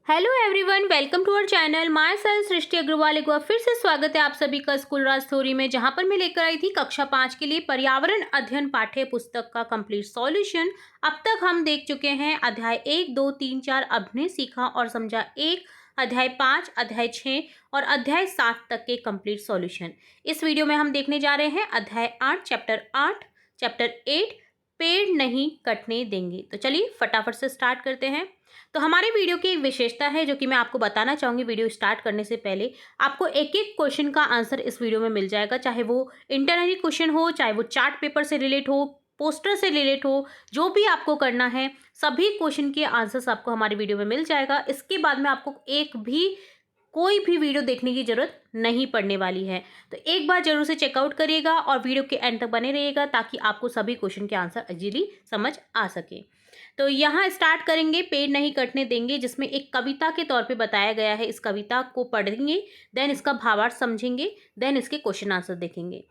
Hello everyone, welcome to our channel. Myself Srishti Agarwal. एक बार फिर से स्वागत है आप सभी का स्कूल राज स्टोरी में, जहां पर मैं लेकर आई थी कक्षा 5 के लिए पर्यावरण अध्ययन पाठ्य पुस्तक का कंप्लीट सॉल्यूशन। अब तक हम देख चुके हैं अध्याय 1, 2, 3, 4 अभिनय सीखा और समझा 1, अध्याय 5, अध्याय 6 और अध्याय 7 तक के कंप्लीट सॉल्यूशन। इस वीडियो में हम देखने जा रहे हैं अध्याय 8, चैप्टर 8 पेड़ नहीं कटने देंगे। तो चलिए फटाफट से स्टार्ट करते हैं। तो हमारे वीडियो की एक विशेषता है जो कि मैं आपको बताना चाहूँगी। वीडियो स्टार्ट करने से पहले आपको एक एक क्वेश्चन का आंसर इस वीडियो में मिल जाएगा, चाहे वो इंटरनली क्वेश्चन हो, चाहे वो चार्ट पेपर से रिलेट हो, पोस्टर से रिलेट हो, जो भी आपको करना है सभी क्वेश्चन के आंसर्स आपको हमारे वीडियो में मिल जाएगा। इसके बाद में आपको कोई भी वीडियो देखने की जरूरत नहीं पड़ने वाली है। तो एक बार जरूर से चेकआउट करिएगा और वीडियो के एंड तक बने रहिएगा ताकि आपको सभी क्वेश्चन के आंसर इजीली समझ आ सके। तो यहाँ स्टार्ट करेंगे पेड़ नहीं कटने देंगे, जिसमें एक कविता के तौर पे बताया गया है। इस कविता को पढ़ेंगे, देन इसका भावार्थ समझेंगे, देन इसके क्वेश्चन आंसर देखेंगे।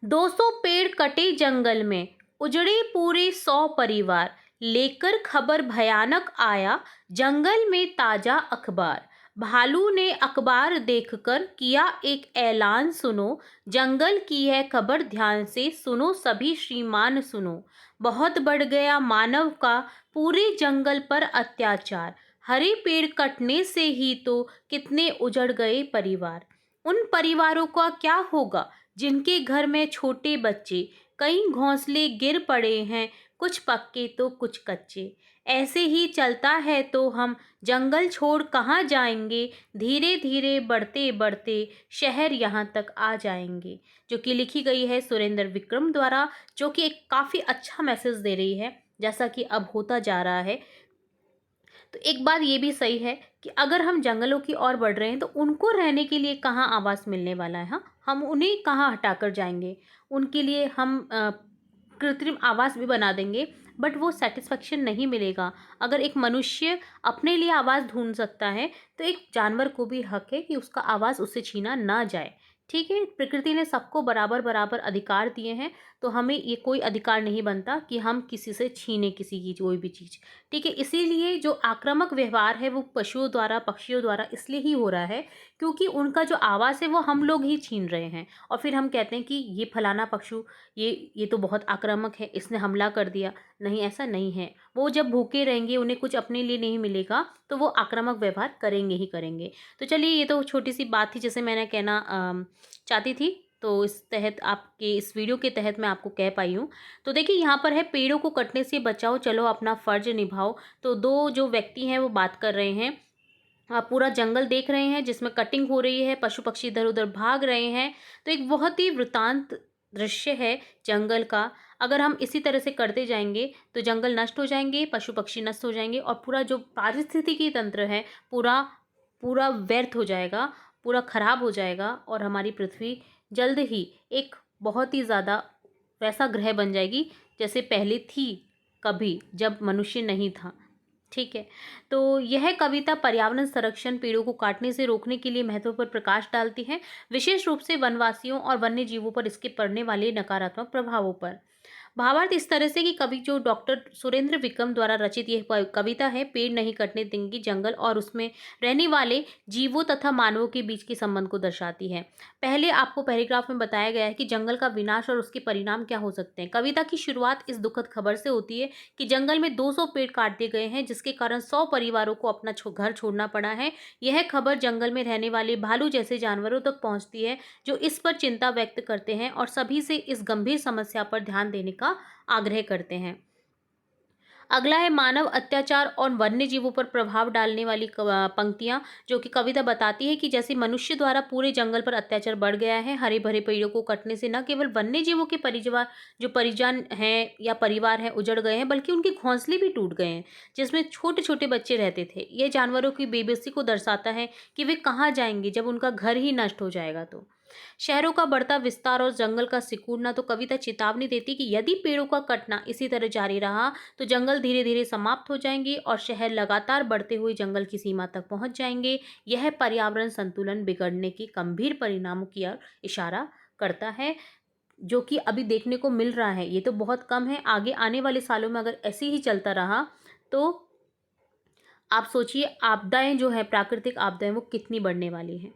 200 पेड़ कटे जंगल में, उजड़े पूरे 100 परिवार, लेकर खबर भयानक आया जंगल में ताजा अखबार। भालू ने अखबार देखकर किया एक ऐलान, सुनो जंगल की है खबर ध्यान से सुनो सभी श्रीमान सुनो। बहुत बढ़ गया मानव का पूरे जंगल पर अत्याचार, हरे पेड़ कटने से ही तो कितने उजड़ गए परिवार। उन परिवारों का क्या होगा जिनके घर में छोटे बच्चे, कई घोंसले गिर पड़े हैं, कुछ पक्के तो कुछ कच्चे। ऐसे ही चलता है तो हम जंगल छोड़ कहाँ जाएंगे, धीरे धीरे बढ़ते बढ़ते शहर यहाँ तक आ जाएंगे। जो कि लिखी गई है सुरेंद्र विक्रम द्वारा, जो कि एक काफ़ी अच्छा मैसेज दे रही है जैसा कि अब होता जा रहा है। तो एक बात ये भी सही है कि अगर हम जंगलों की ओर बढ़ रहे हैं तो उनको रहने के लिए कहाँ आवास मिलने वाला है। हाँ, हम उन्हें कहाँ हटाकर जाएंगे। उनके लिए हम कृत्रिम आवास भी बना देंगे, बट वो सेटिस्फेक्शन नहीं मिलेगा। अगर एक मनुष्य अपने लिए आवास ढूंढ सकता है तो एक जानवर को भी हक है कि उसका आवास उससे छीना ना जाए। ठीक है, प्रकृति ने सबको बराबर बराबर अधिकार दिए हैं, तो हमें ये कोई अधिकार नहीं बनता कि हम किसी से छीने किसी की कोई भी चीज़। ठीक है, इसीलिए जो आक्रामक व्यवहार है वो पशुओं द्वारा, पक्षियों द्वारा इसलिए ही हो रहा है क्योंकि उनका जो आवास है वो हम लोग ही छीन रहे हैं। और फिर हम कहते हैं कि ये फलाना पशु, ये तो बहुत आक्रामक है, इसने हमला कर दिया। नहीं, ऐसा नहीं है। वो जब भूखे रहेंगे, उन्हें कुछ अपने लिए नहीं मिलेगा, तो वो आक्रामक व्यवहार करेंगे ही करेंगे। तो चलिए, ये तो छोटी सी बात थी जिसे मैंने कहना चाहती थी। तो इस तहत आपके इस वीडियो के तहत मैं आपको कह पाई हूँ। तो देखिए, यहाँ पर है पेड़ों को कटने से बचाओ, चलो अपना फर्ज निभाओ। तो दो जो व्यक्ति हैं वो बात कर रहे हैं। आप पूरा जंगल देख रहे हैं जिसमें कटिंग हो रही है, पशु पक्षी इधर उधर भाग रहे हैं। तो एक बहुत ही वृतांत दृश्य है जंगल का। अगर हम इसी तरह से करते जाएंगे तो जंगल नष्ट हो जाएंगे, पशु पक्षी नष्ट हो जाएंगे और पूरा जो पारिस्थितिकी तंत्र है पूरा पूरा व्यर्थ हो जाएगा, पूरा खराब हो जाएगा और हमारी पृथ्वी जल्द ही एक बहुत ही ज़्यादा वैसा ग्रह बन जाएगी जैसे पहले थी, कभी जब मनुष्य नहीं था। ठीक है, तो यह कविता पर्यावरण संरक्षण, पेड़ों को काटने से रोकने के लिए महत्व पर प्रकाश डालती है, विशेष रूप से वनवासियों और वन्य जीवों पर इसके पड़ने वाले नकारात्मक प्रभावों पर। भावार्थ इस तरह से कि कवि जो डॉक्टर सुरेंद्र विक्रम द्वारा रचित यह कविता है पेड़ नहीं कटने देंगी जंगल और उसमें रहने वाले जीवों तथा मानवों के बीच के संबंध को दर्शाती है। पहले आपको पैराग्राफ में बताया गया है कि जंगल का विनाश और उसके परिणाम क्या हो सकते हैं। कविता की शुरुआत इस दुखद खबर से होती है कि जंगल में 200 पेड़ काट दिए गए हैं, जिसके कारण 100 परिवारों को अपना घर छोड़ना पड़ा है। यह खबर जंगल में रहने वाले भालू जैसे जानवरों तक पहुंचती है, जो इस पर चिंता व्यक्त करते हैं और सभी से इस गंभीर समस्या पर ध्यान देने का आग्रह करते हैं। अगला है मानव अत्याचार और वन्य जीवों पर प्रभाव डालने वाली पंक्तियां, जो कि कविता बताती है कि जैसे मनुष्य द्वारा पूरे जंगल पर अत्याचार बढ़ गया है, हरे भरे पेड़ों को कटने से न केवल वन्य जीवों के परिवार जो परिजन हैं या परिवार हैं उजड़ गए हैं, बल्कि उनके घोंसले भी टूट गए हैं जिसमें छोटे छोटे बच्चे रहते थे। यह जानवरों की बेबसी को दर्शाता है कि वे कहाँ जाएंगे जब उनका घर ही नष्ट हो जाएगा। तो शहरों का बढ़ता विस्तार और जंगल का सिकुड़ना, तो कविता चेतावनी देती कि यदि पेड़ों का कटना इसी तरह जारी रहा तो जंगल धीरे धीरे समाप्त हो जाएंगे और शहर लगातार बढ़ते हुए जंगल की सीमा तक पहुंच जाएंगे। यह पर्यावरण संतुलन बिगड़ने के गंभीर परिणामों की ओर इशारा करता है, जो कि अभी देखने को मिल रहा है। ये तो बहुत कम है, आगे आने वाले सालों में अगर ऐसे ही चलता रहा तो आप सोचिए आपदाएँ जो है, प्राकृतिक आपदाएँ वो कितनी बढ़ने वाली हैं।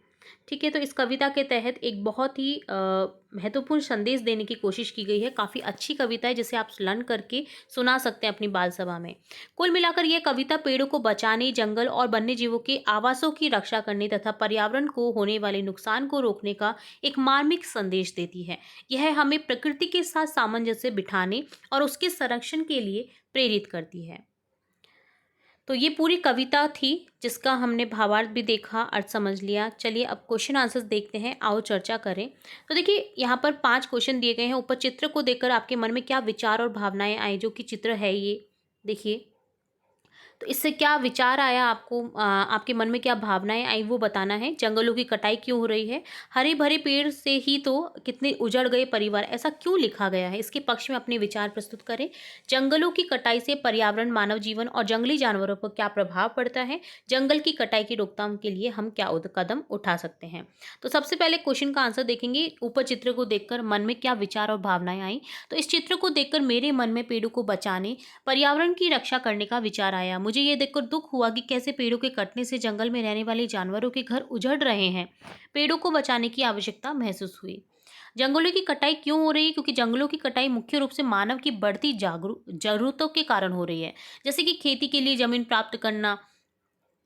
ठीक है, तो इस कविता के तहत एक बहुत ही महत्वपूर्ण संदेश देने की कोशिश की गई है। काफ़ी अच्छी कविता है जिसे आप लर्न करके सुना सकते हैं अपनी बाल सभा में। कुल मिलाकर यह कविता पेड़ों को बचाने, जंगल और वन्य जीवों के आवासों की रक्षा करने तथा पर्यावरण को होने वाले नुकसान को रोकने का एक मार्मिक संदेश देती है। यह हमें प्रकृति के साथ सामंजस्य बिठाने और उसके संरक्षण के लिए प्रेरित करती है। तो ये पूरी कविता थी जिसका हमने भावार्थ भी देखा, अर्थ समझ लिया। चलिए अब क्वेश्चन आंसर्स देखते हैं, आओ चर्चा करें। तो देखिए यहाँ पर 5 क्वेश्चन दिए गए हैं। ऊपर चित्र को देखकर आपके मन में क्या विचार और भावनाएं आई, जो कि चित्र है ये देखिए। तो इससे क्या विचार आया आपको, आपके मन में क्या भावनाएं आई वो बताना है। जंगलों की कटाई क्यों हो रही है, हरे भरे पेड़ से ही तो कितने उजड़ गए परिवार, ऐसा क्यों लिखा गया है, इसके पक्ष में अपने विचार प्रस्तुत करें। जंगलों की कटाई से पर्यावरण, मानव जीवन और जंगली जानवरों पर क्या प्रभाव पड़ता है। जंगल की कटाई की रोकथाम के लिए हम क्या कदम उठा सकते हैं। तो सबसे पहले क्वेश्चन का आंसर देखेंगे। ऊपर चित्र को देखकर मन में क्या विचार और भावनाएं आई। तो इस चित्र को देखकर मेरे मन में पेड़ों को बचाने, पर्यावरण की रक्षा करने का विचार आया। मुझे ये देखकर दुख हुआ कि कैसे पेड़ों के कटने से जंगल में रहने वाले जानवरों के घर उजड़ रहे हैं। पेड़ों को बचाने की आवश्यकता महसूस हुई। जंगलों की कटाई क्यों हो रही है, क्योंकि जंगलों की कटाई मुख्य रूप से मानव की बढ़ती जरूरतों के कारण हो रही है। जैसे कि खेती के लिए जमीन प्राप्त करना,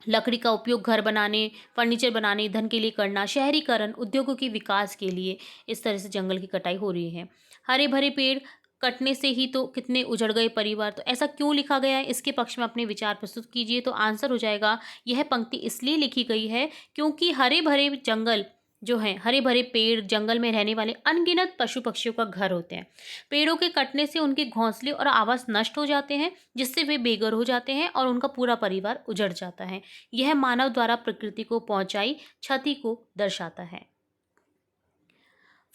लकड़ी का उपयोग घर बनाने, फर्नीचर बनाने, ईंधन के लिए करना, शहरीकरण, उद्योगों के विकास के लिए इस तरह से जंगल की कटाई हो रही है। हरे भरे पेड़ कटने से ही तो कितने उजड़ गए परिवार, तो ऐसा क्यों लिखा गया है, इसके पक्ष में अपने विचार प्रस्तुत कीजिए। तो आंसर हो जाएगा, यह पंक्ति इसलिए लिखी गई है क्योंकि हरे भरे जंगल जो हैं, हरे भरे पेड़ जंगल में रहने वाले अनगिनत पशु पक्षियों का घर होते हैं। पेड़ों के कटने से उनके घोंसले और आवास नष्ट हो जाते हैं, जिससे वे बेघर हो जाते हैं और उनका पूरा परिवार उजड़ जाता है। यह मानव द्वारा प्रकृति को पहुंचाई क्षति को दर्शाता है।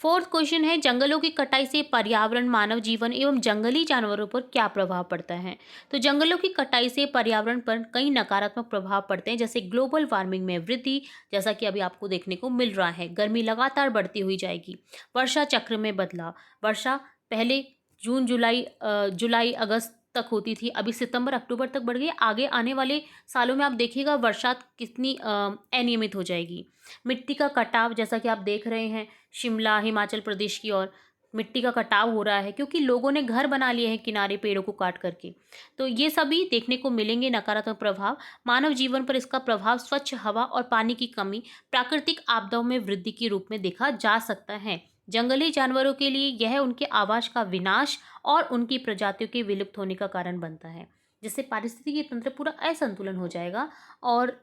फोर्थ क्वेश्चन है, जंगलों की कटाई से पर्यावरण, मानव जीवन एवं जंगली जानवरों पर क्या प्रभाव पड़ता है। तो जंगलों की कटाई से पर्यावरण पर कई नकारात्मक प्रभाव पड़ते हैं, जैसे ग्लोबल वार्मिंग में वृद्धि, जैसा कि अभी आपको देखने को मिल रहा है। गर्मी लगातार बढ़ती हुई जाएगी। वर्षा चक्र में बदलाव, वर्षा पहले जून जुलाई अगस्त तक होती थी, अभी सितंबर अक्टूबर तक बढ़ गई। आगे आने वाले सालों में आप देखिएगा वर्षात कितनी अनियमित हो जाएगी। मिट्टी का कटाव, जैसा कि आप देख रहे हैं शिमला, हिमाचल प्रदेश की ओर मिट्टी का कटाव हो रहा है, क्योंकि लोगों ने घर बना लिए हैं किनारे पेड़ों को काट करके। तो ये सभी देखने को मिलेंगे नकारात्मक प्रभाव। मानव जीवन पर इसका प्रभाव स्वच्छ हवा और पानी की कमी, प्राकृतिक आपदाओं में वृद्धि के रूप में देखा जा सकता है। जंगली जानवरों के लिए यह उनके आवास का विनाश और उनकी प्रजातियों के विलुप्त होने का कारण बनता है, जिससे पारिस्थितिकी तंत्र पूरा असंतुलन हो जाएगा और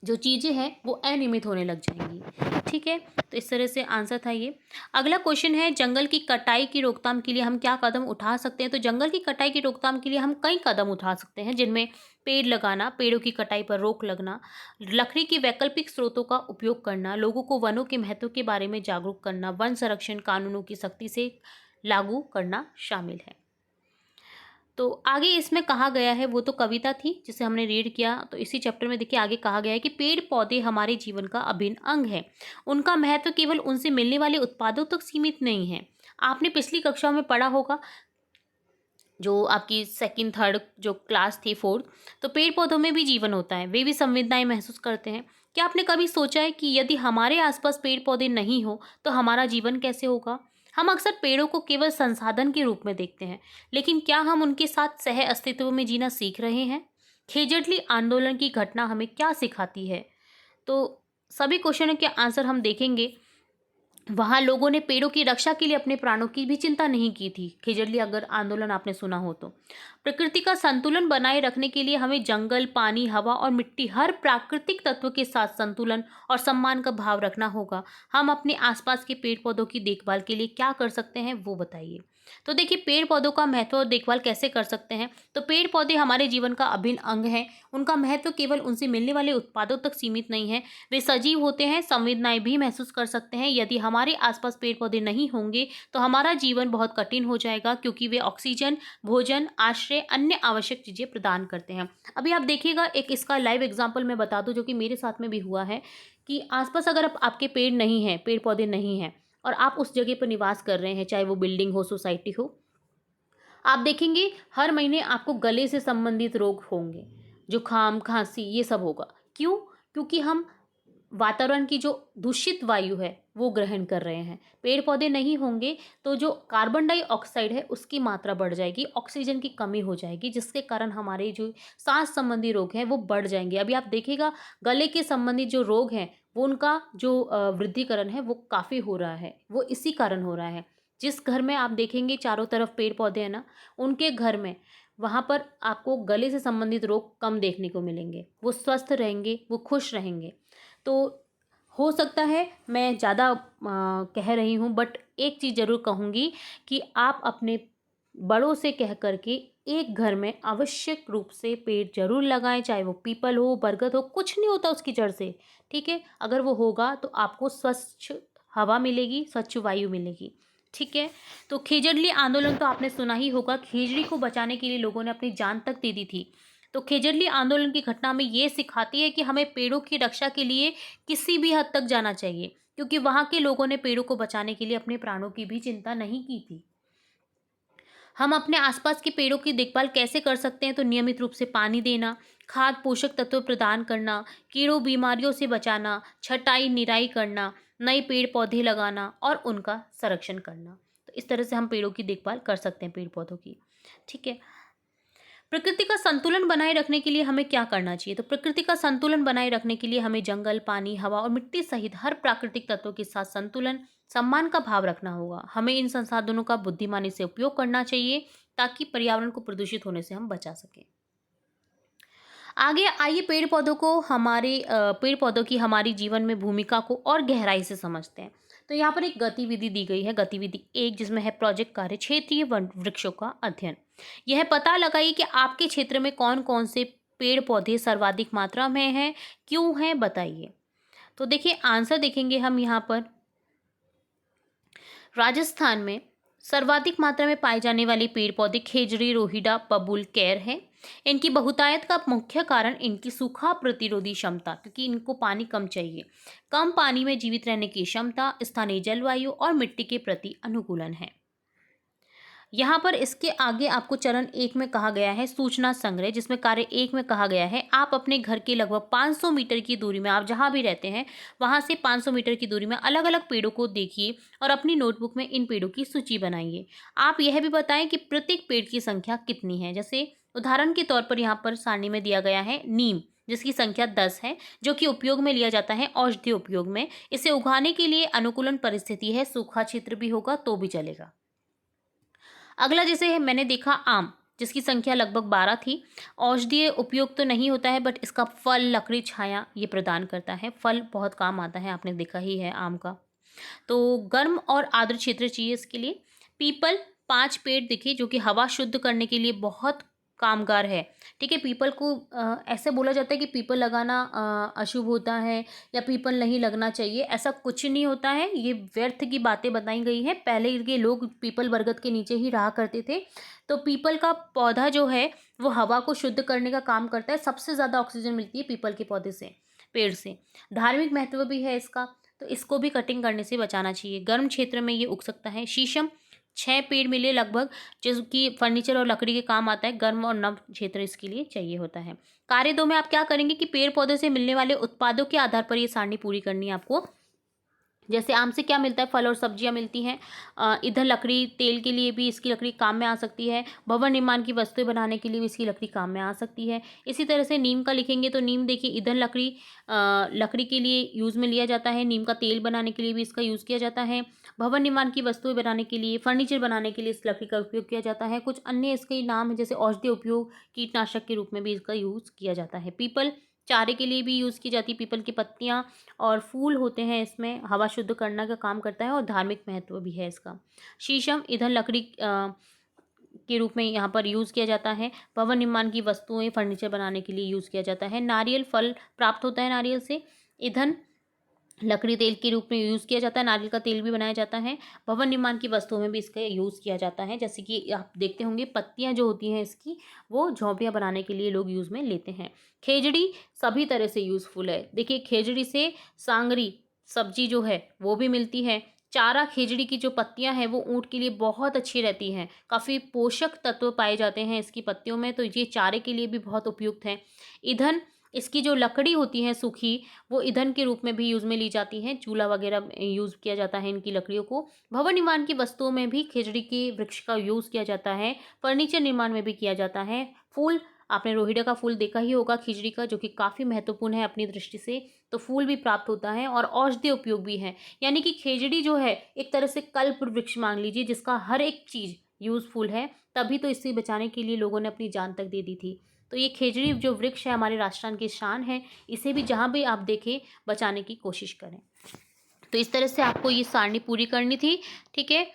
जो चीज़ें हैं वो अनियमित होने लग जाएंगी। ठीक है, तो इस तरह से आंसर था ये। अगला क्वेश्चन है, जंगल की कटाई की रोकथाम के लिए हम क्या कदम उठा सकते हैं। तो जंगल की कटाई की रोकथाम के लिए हम कई कदम उठा सकते हैं, जिनमें पेड़ लगाना, पेड़ों की कटाई पर रोक लगना, लकड़ी की वैकल्पिक स्रोतों का उपयोग करना, लोगों को वनों के महत्व के बारे में जागरूक करना, वन संरक्षण कानूनों की सख्ती से लागू करना शामिल है। तो आगे इसमें कहा गया है, वो तो कविता थी जिसे हमने रीड किया। तो इसी चैप्टर में देखिए आगे कहा गया है कि पेड़ पौधे हमारे जीवन का अभिन्न अंग है। उनका महत्व केवल उनसे मिलने वाले उत्पादों तक सीमित नहीं है। आपने पिछली कक्षाओं में पढ़ा होगा, जो आपकी सेकंड थर्ड जो क्लास थी फोर्थ, तो पेड़ पौधों में भी जीवन होता है, वे भी संवेदनाएं महसूस करते हैं। क्या आपने कभी सोचा है कि यदि हमारे आसपास पेड़ पौधे नहीं हो तो हमारा जीवन कैसे होगा। हम अक्सर पेड़ों को केवल संसाधन के रूप में देखते हैं, लेकिन क्या हम उनके साथ सह अस्तित्व में जीना सीख रहे हैं। खेजड़ली आंदोलन की घटना हमें क्या सिखाती है। तो सभी क्वेश्चनों के आंसर हम देखेंगे। वहाँ लोगों ने पेड़ों की रक्षा के लिए अपने प्राणों की भी चिंता नहीं की थी। खिजड़ली अगर आंदोलन आपने सुना हो तो। प्रकृति का संतुलन बनाए रखने के लिए हमें जंगल, पानी, हवा और मिट्टी, हर प्राकृतिक तत्व के साथ संतुलन और सम्मान का भाव रखना होगा। हम अपने आसपास के पेड़ पौधों की देखभाल के लिए क्या कर सकते हैं वो बताइए। तो देखिए पेड़ पौधों का महत्व और देखभाल कैसे कर सकते हैं। तो पेड़ पौधे हमारे जीवन का अभिन्न अंग है। उनका महत्व केवल उनसे मिलने वाले उत्पादों तक सीमित नहीं है। वे सजीव होते हैं, संवेदनाएं भी महसूस कर सकते हैं। यदि हमारे आसपास पेड़ पौधे नहीं होंगे तो हमारा जीवन बहुत कठिन हो जाएगा, क्योंकि वे ऑक्सीजन, भोजन, आश्रय, अन्य आवश्यक चीजें प्रदान करते हैं। अभी आप देखिएगा, एक इसका लाइव एग्जाम्पल मैं बता दूं जो कि मेरे साथ में भी हुआ है, कि आसपास अगर आपके पेड़ नहीं हैं, पेड़ पौधे नहीं हैं और आप उस जगह पर निवास कर रहे हैं, चाहे वो बिल्डिंग हो, सोसाइटी हो, आप देखेंगे हर महीने आपको गले से संबंधित रोग होंगे। जुकाम, खांसी ये सब होगा। क्यों? क्योंकि हम वातावरण की जो दूषित वायु है वो ग्रहण कर रहे हैं। पेड़ पौधे नहीं होंगे तो जो कार्बन डाइऑक्साइड है उसकी मात्रा बढ़ जाएगी, ऑक्सीजन की कमी हो जाएगी, जिसके कारण हमारे जो सांस संबंधी रोग हैं वो बढ़ जाएंगे। अभी आप देखिएगा गले के संबंधित जो रोग हैं वो उनका जो वृद्धिकरण है वो काफ़ी हो रहा है, वो इसी कारण हो रहा है। जिस घर में आप देखेंगे चारों तरफ पेड़ पौधे हैं ना, उनके घर में वहाँ पर आपको गले से संबंधित रोग कम देखने को मिलेंगे, वो स्वस्थ रहेंगे, वो खुश रहेंगे। तो हो सकता है मैं ज़्यादा कह रही हूँ, बट एक चीज़ ज़रूर कहूँगी कि आप अपने बड़ों से कह कर के एक घर में आवश्यक रूप से पेड़ ज़रूर लगाएं, चाहे वो पीपल हो, बरगद हो, कुछ नहीं होता उसकी जड़ से, ठीक है? अगर वो होगा तो आपको स्वच्छ हवा मिलेगी, स्वच्छ वायु मिलेगी, ठीक है? तो खेजड़ली आंदोलन तो आपने सुना ही होगा, खेजड़ी को बचाने के लिए लोगों ने अपनी जान तक दे दी थी। तो खेजड़ली आंदोलन की घटना हमें ये सिखाती है कि हमें पेड़ों की रक्षा के लिए किसी भी हद तक जाना चाहिए, क्योंकि वहाँ के लोगों ने पेड़ों को बचाने के लिए अपने प्राणों की भी चिंता नहीं की थी। हम अपने आसपास के पेड़ों की देखभाल कैसे कर सकते हैं? तो नियमित रूप से पानी देना, खाद पोषक तत्व प्रदान करना, कीड़ों बीमारियों से बचाना, छटाई निराई करना, नए पेड़ पौधे लगाना और उनका संरक्षण करना। तो इस तरह से हम पेड़ों की देखभाल कर सकते हैं, पेड़ पौधों की, ठीक है? प्रकृति का संतुलन बनाए रखने के लिए हमें क्या करना चाहिए? तो प्रकृति का संतुलन बनाए रखने के लिए हमें जंगल, पानी, हवा और मिट्टी सहित हर प्राकृतिक तत्वों के साथ संतुलन, सम्मान का भाव रखना होगा। हमें इन संसाधनों का बुद्धिमानी से उपयोग करना चाहिए ताकि पर्यावरण को प्रदूषित होने से हम बचा सकें। आगे आइए पेड़ पौधों की हमारी जीवन में भूमिका को और गहराई से समझते हैं। तो यहाँ पर एक गतिविधि दी गई है, गतिविधि 1, जिसमें है प्रोजेक्ट कार्य क्षेत्रीय वन वृक्षों का अध्ययन। यह पता लगाइए कि आपके क्षेत्र में कौन कौन से पेड़ पौधे सर्वाधिक मात्रा में हैं, क्यों हैं, बताइए। तो देखिए आंसर देखेंगे हम यहाँ पर। राजस्थान में सर्वाधिक मात्रा में पाए जाने वाले पेड़ पौधे खेजड़ी, रोहिडा, बबूल, कैर हैं। इनकी बहुतायत का मुख्य कारण इनकी सूखा प्रतिरोधी क्षमता, क्योंकि इनको पानी कम चाहिए, कम पानी में जीवित रहने की क्षमता, स्थानीय जलवायु और मिट्टी के प्रति अनुकूलन है। यहाँ पर इसके आगे आपको चरण 1 में कहा गया है सूचना संग्रह, जिसमें कार्य 1 में कहा गया है आप अपने घर के लगभग 500 मीटर की दूरी में, आप जहाँ भी रहते हैं वहाँ से 500 मीटर की दूरी में अलग अलग पेड़ों को देखिए और अपनी नोटबुक में इन पेड़ों की सूची बनाइए। आप यह भी बताएं कि प्रत्येक पेड़ की संख्या कितनी है। जैसे उदाहरण के तौर पर यहाँ पर सारणी में दिया गया है नीम, जिसकी संख्या 10 है, जो कि उपयोग में लिया जाता है औषधीय उपयोग में। इसे उगाने के लिए अनुकूलन परिस्थिति है, सूखा क्षेत्र भी होगा तो भी चलेगा। अगला जैसे है मैंने देखा आम, जिसकी संख्या लगभग 12 थी। औषधीय उपयोग तो नहीं होता है, बट इसका फल, लकड़ी, छाया ये प्रदान करता है। फल बहुत काम आता है, आपने देखा ही है आम का। तो गर्म और आर्द्र क्षेत्र चाहिए इसके लिए। पीपल 5 पेड़ दिखे जो कि हवा शुद्ध करने के लिए बहुत कामगार है, ठीक है? पीपल को ऐसे बोला जाता है कि पीपल लगाना अशुभ होता है या पीपल नहीं लगना चाहिए, ऐसा कुछ नहीं होता है। ये व्यर्थ की बातें बताई गई हैं। पहले के लोग पीपल बरगद के नीचे ही रहा करते थे। तो पीपल का पौधा जो है वो हवा को शुद्ध करने का काम करता है। सबसे ज़्यादा ऑक्सीजन मिलती है पीपल के पौधे से, पेड़ से। धार्मिक महत्व भी है इसका, तो इसको भी कटिंग करने से बचाना चाहिए। गर्म क्षेत्र में ये उग सकता है। शीशम 6 पेड़ मिले लगभग, जो कि फर्नीचर और लकड़ी के काम आता है। गर्म और नम क्षेत्र इसके लिए चाहिए होता है। कार्य 2 में आप क्या करेंगे कि पेड़ पौधे से मिलने वाले उत्पादों के आधार पर ये सारणी पूरी करनी है आपको। जैसे आम से क्या मिलता है, फल और सब्जियां मिलती हैं। इधर लकड़ी, तेल के लिए भी इसकी लकड़ी काम में आ सकती है। भवन निर्माण की वस्तुएं बनाने के लिए भी इसकी लकड़ी काम में आ सकती है। इसी तरह से नीम का लिखेंगे तो नीम देखिए इधर लकड़ी के लिए यूज़ में लिया जाता है। नीम का तेल बनाने के लिए भी इसका यूज़ किया जाता है। भवन निर्माण की वस्तुएं बनाने के लिए, फर्नीचर बनाने के लिए इस लकड़ी का उपयोग किया जाता है। कुछ अन्य इसके नाम है, जैसे औषधीय उपयोग, कीटनाशक के रूप में भी इसका यूज़ किया जाता है। पीपल चारे के लिए भी यूज़ की जाती है। पीपल की पत्तियां और फूल होते हैं, इसमें हवा शुद्ध करने का काम करता है और धार्मिक महत्व भी है इसका। शीशम ईंधन लकड़ी के रूप में यहाँ पर यूज़ किया जाता है। भवन निर्माण की वस्तुएं, फर्नीचर बनाने के लिए यूज़ किया जाता है। नारियल फल प्राप्त होता है नारियल से। ईंधन लकड़ी तेल के रूप में यूज़ किया जाता है। नारियल का तेल भी बनाया जाता है। भवन निर्माण की वस्तुओं में भी इसका यूज़ किया जाता है। जैसे कि आप देखते होंगे पत्तियां जो होती हैं इसकी, वो झोंपड़ियाँ बनाने के लिए लोग यूज़ में लेते हैं। खेजड़ी सभी तरह से यूज़फुल है। देखिए खेजड़ी से सांगरी सब्जी जो है वो भी मिलती है। चारा खिजड़ी की जो पत्तियां हैं वो ऊँट के लिए बहुत अच्छी रहती हैं, काफ़ी पोषक तत्व पाए जाते हैं इसकी पत्तियों में, तो ये चारे के लिए भी बहुत उपयुक्त है। ईंधन, इसकी जो लकड़ी होती है सूखी, वो ईंधन के रूप में भी यूज़ में ली जाती हैं, चूल्हा वगैरह में यूज़ किया जाता है इनकी लकड़ियों को। भवन निर्माण की वस्तुओं में भी खिजड़ी के वृक्ष का यूज़ किया जाता है, फर्नीचर निर्माण में भी किया जाता है। फूल, आपने रोहिड़ा का फूल देखा ही होगा खिजड़ी का, जो कि काफ़ी महत्वपूर्ण है अपनी दृष्टि से, तो फूल भी प्राप्त होता है और औषधीय उपयोग भी है। यानी कि खिजड़ी जो है एक तरह से कल्प वृक्ष मान लीजिए, जिसका हर एक चीज़ यूज़फुल है, तभी तो इसे बचाने के लिए लोगों ने अपनी जान तक दे दी थी। तो ये खिजड़ी जो वृक्ष है हमारे राजस्थान की शान है, इसे भी जहाँ भी आप देखें बचाने की कोशिश करें। तो इस तरह से आपको ये सारणी पूरी करनी थी, ठीक है?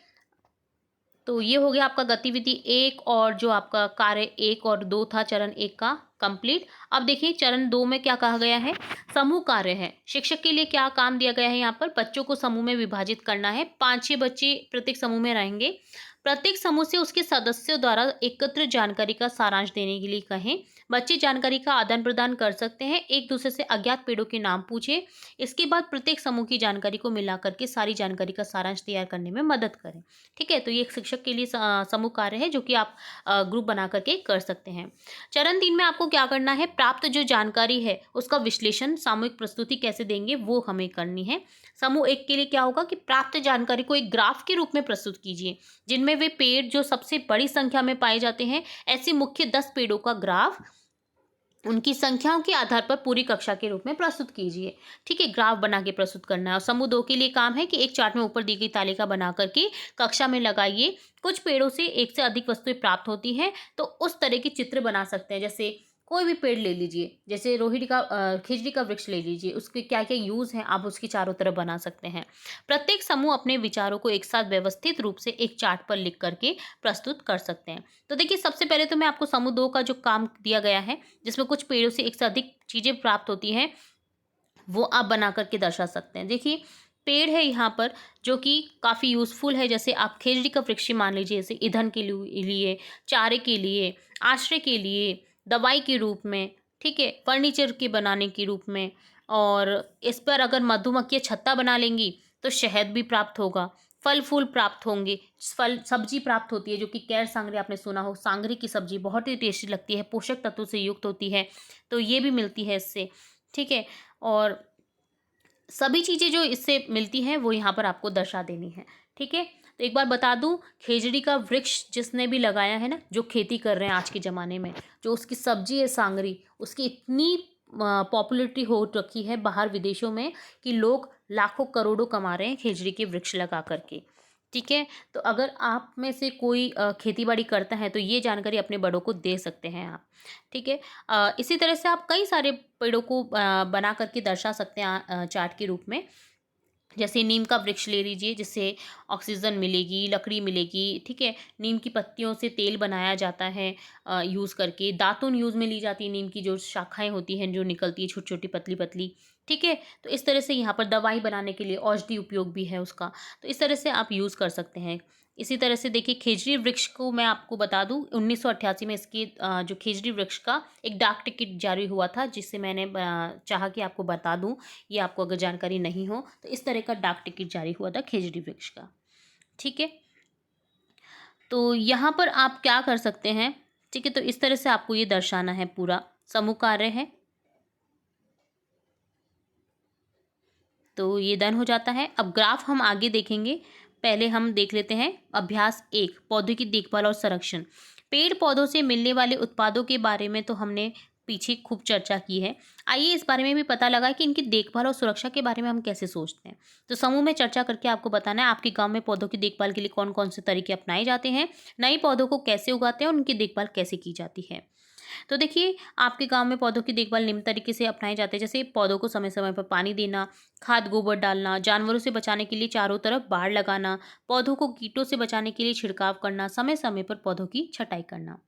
तो ये हो गया आपका गतिविधि 1 और जो आपका कार्य 1 और 2 था चरण 1 का कंप्लीट। अब देखिए चरण 2 में क्या कहा गया है, समूह कार्य है। शिक्षक के लिए क्या काम दिया गया है यहाँ पर, बच्चों को समूह में विभाजित करना है। 5-6 बच्चे प्रत्येक समूह में रहेंगे। प्रत्येक समूह से उसके सदस्यों द्वारा एकत्र जानकारी का सारांश देने के लिए कहें। बच्चे जानकारी का आदान प्रदान कर सकते हैं, एक दूसरे से अज्ञात पेड़ों के नाम पूछें। इसके बाद प्रत्येक समूह की जानकारी को मिला करके सारी जानकारी का सारांश तैयार करने में मदद करें। ठीक है, तो ये एक शिक्षक के लिए समूह कार्य है, जो कि आप ग्रुप बना करके कर सकते हैं। चरण 3 में आपको क्या करना है, प्राप्त जो जानकारी है उसका विश्लेषण, सामूहिक प्रस्तुति कैसे देंगे वो हमें करनी है। समूह 1 के लिए क्या होगा कि प्राप्त जानकारी को एक ग्राफ के रूप में प्रस्तुत कीजिए, जिनमें वे पेड़ जो सबसे बड़ी संख्या में पाए जाते हैं, ऐसे मुख्य 10 पेड़ों का ग्राफ उनकी संख्याओं के आधार पर पूरी कक्षा के रूप में प्रस्तुत कीजिए। ठीक है, ग्राफ बना के प्रस्तुत करना है। और समूह 2 के लिए काम है कि एक चार्ट में ऊपर दी गई तालिका बना करके कक्षा में लगाइए। कुछ पेड़ों से एक से अधिक वस्तुएं प्राप्त होती हैं, तो उस तरह के चित्र बना सकते हैं। जैसे कोई भी पेड़ ले लीजिए, जैसे रोहिणी का खिजड़ी का वृक्ष ले लीजिए, उसके क्या क्या यूज हैं आप उसकी चारों तरफ बना सकते हैं। प्रत्येक समूह अपने विचारों को एक साथ व्यवस्थित रूप से एक चार्ट पर लिख करके प्रस्तुत कर सकते हैं। तो देखिए सबसे पहले तो मैं आपको समूह 2 का जो काम दिया गया है, जिसमें कुछ पेड़ों से एक से अधिक चीजें प्राप्त होती हैं, वो आप बना करके दर्शा सकते हैं। देखिए पेड़ है यहाँ पर जो कि काफ़ी यूज़फुल है, जैसे आप खिजड़ी का वृक्ष ही मान लीजिए, जैसे ईंधन के लिए, चारे के लिए, आश्रय के लिए, दवाई के रूप में, ठीक है, फर्नीचर के बनाने के रूप में। और इस पर अगर मधुमक्खियाँ छत्ता बना लेंगी तो शहद भी प्राप्त होगा, फल फूल प्राप्त होंगे, फल सब्जी प्राप्त होती है जो कि कैर सांगरी आपने सुना हो, सांगरी की सब्जी बहुत ही टेस्टी लगती है, पोषक तत्वों से युक्त होती है, तो ये भी मिलती है इससे। ठीक है, और सभी चीज़ें जो इससे मिलती हैं वो यहाँ पर आपको दर्शा देनी है। ठीक है, तो एक बार बता दूं, खिजड़ी का वृक्ष जिसने भी लगाया है ना, जो खेती कर रहे हैं आज के ज़माने में, जो उसकी सब्जी है सांगरी, उसकी इतनी पॉपुलैरिटी हो रखी है बाहर विदेशों में कि लोग लाखों करोड़ों कमा रहे हैं खिजड़ी के वृक्ष लगा करके। ठीक है, तो अगर आप में से कोई खेती बाड़ी करता है तो ये जानकारी अपने बड़ों को दे सकते हैं आप। ठीक है, इसी तरह से आप कई सारे पेड़ों को बना करके दर्शा सकते हैं चार्ट के रूप में। जैसे नीम का वृक्ष ले लीजिए, जिससे ऑक्सीजन मिलेगी, लकड़ी मिलेगी। ठीक है, नीम की पत्तियों से तेल बनाया जाता है यूज़ करके, दातुन यूज़ में ली जाती है, नीम की जो शाखाएं होती हैं जो निकलती है छोटी छोटी पतली पतली। ठीक है, तो इस तरह से यहाँ पर दवाई बनाने के लिए औषधि उपयोग भी है उसका, तो इस तरह से आप यूज़ कर सकते हैं। इसी तरह से देखिए खिजड़ी वृक्ष को मैं आपको बता दूं, 1988 में इसकी जो खिजड़ी वृक्ष का एक डाक टिकट जारी हुआ था, जिससे मैंने चाहा कि आपको बता दूं, ये आपको अगर जानकारी नहीं हो तो इस तरह का डाक टिकट जारी हुआ था खिजड़ी वृक्ष का। ठीक है, तो यहाँ पर आप क्या कर सकते हैं, ठीक है, तो इस तरह से आपको ये दर्शाना है, पूरा समूह कार्य है। तो ये डन हो जाता है। अब ग्राफ हम आगे देखेंगे, पहले हम देख लेते हैं अभ्यास 1, पौधों की देखभाल और संरक्षण। पेड़ पौधों से मिलने वाले उत्पादों के बारे में तो हमने पीछे खूब चर्चा की है। आइए इस बारे में भी पता लगा कि इनकी देखभाल और सुरक्षा के बारे में हम कैसे सोचते हैं। तो समूह में चर्चा करके आपको बताना है आपके गांव में पौधों की देखभाल के लिए कौन कौन से तरीके अपनाए जाते हैं, नए पौधों को कैसे उगाते हैं और उनकी देखभाल कैसे की जाती है। तो देखिए आपके गांव में पौधों की देखभाल निम्न तरीके से अपनाए जाते हैं, जैसे पौधों को समय समय पर पानी देना, खाद गोबर डालना, जानवरों से बचाने के लिए चारों तरफ बाड़ लगाना, पौधों को कीटों से बचाने के लिए छिड़काव करना, समय समय पर पौधों की छटाई करना।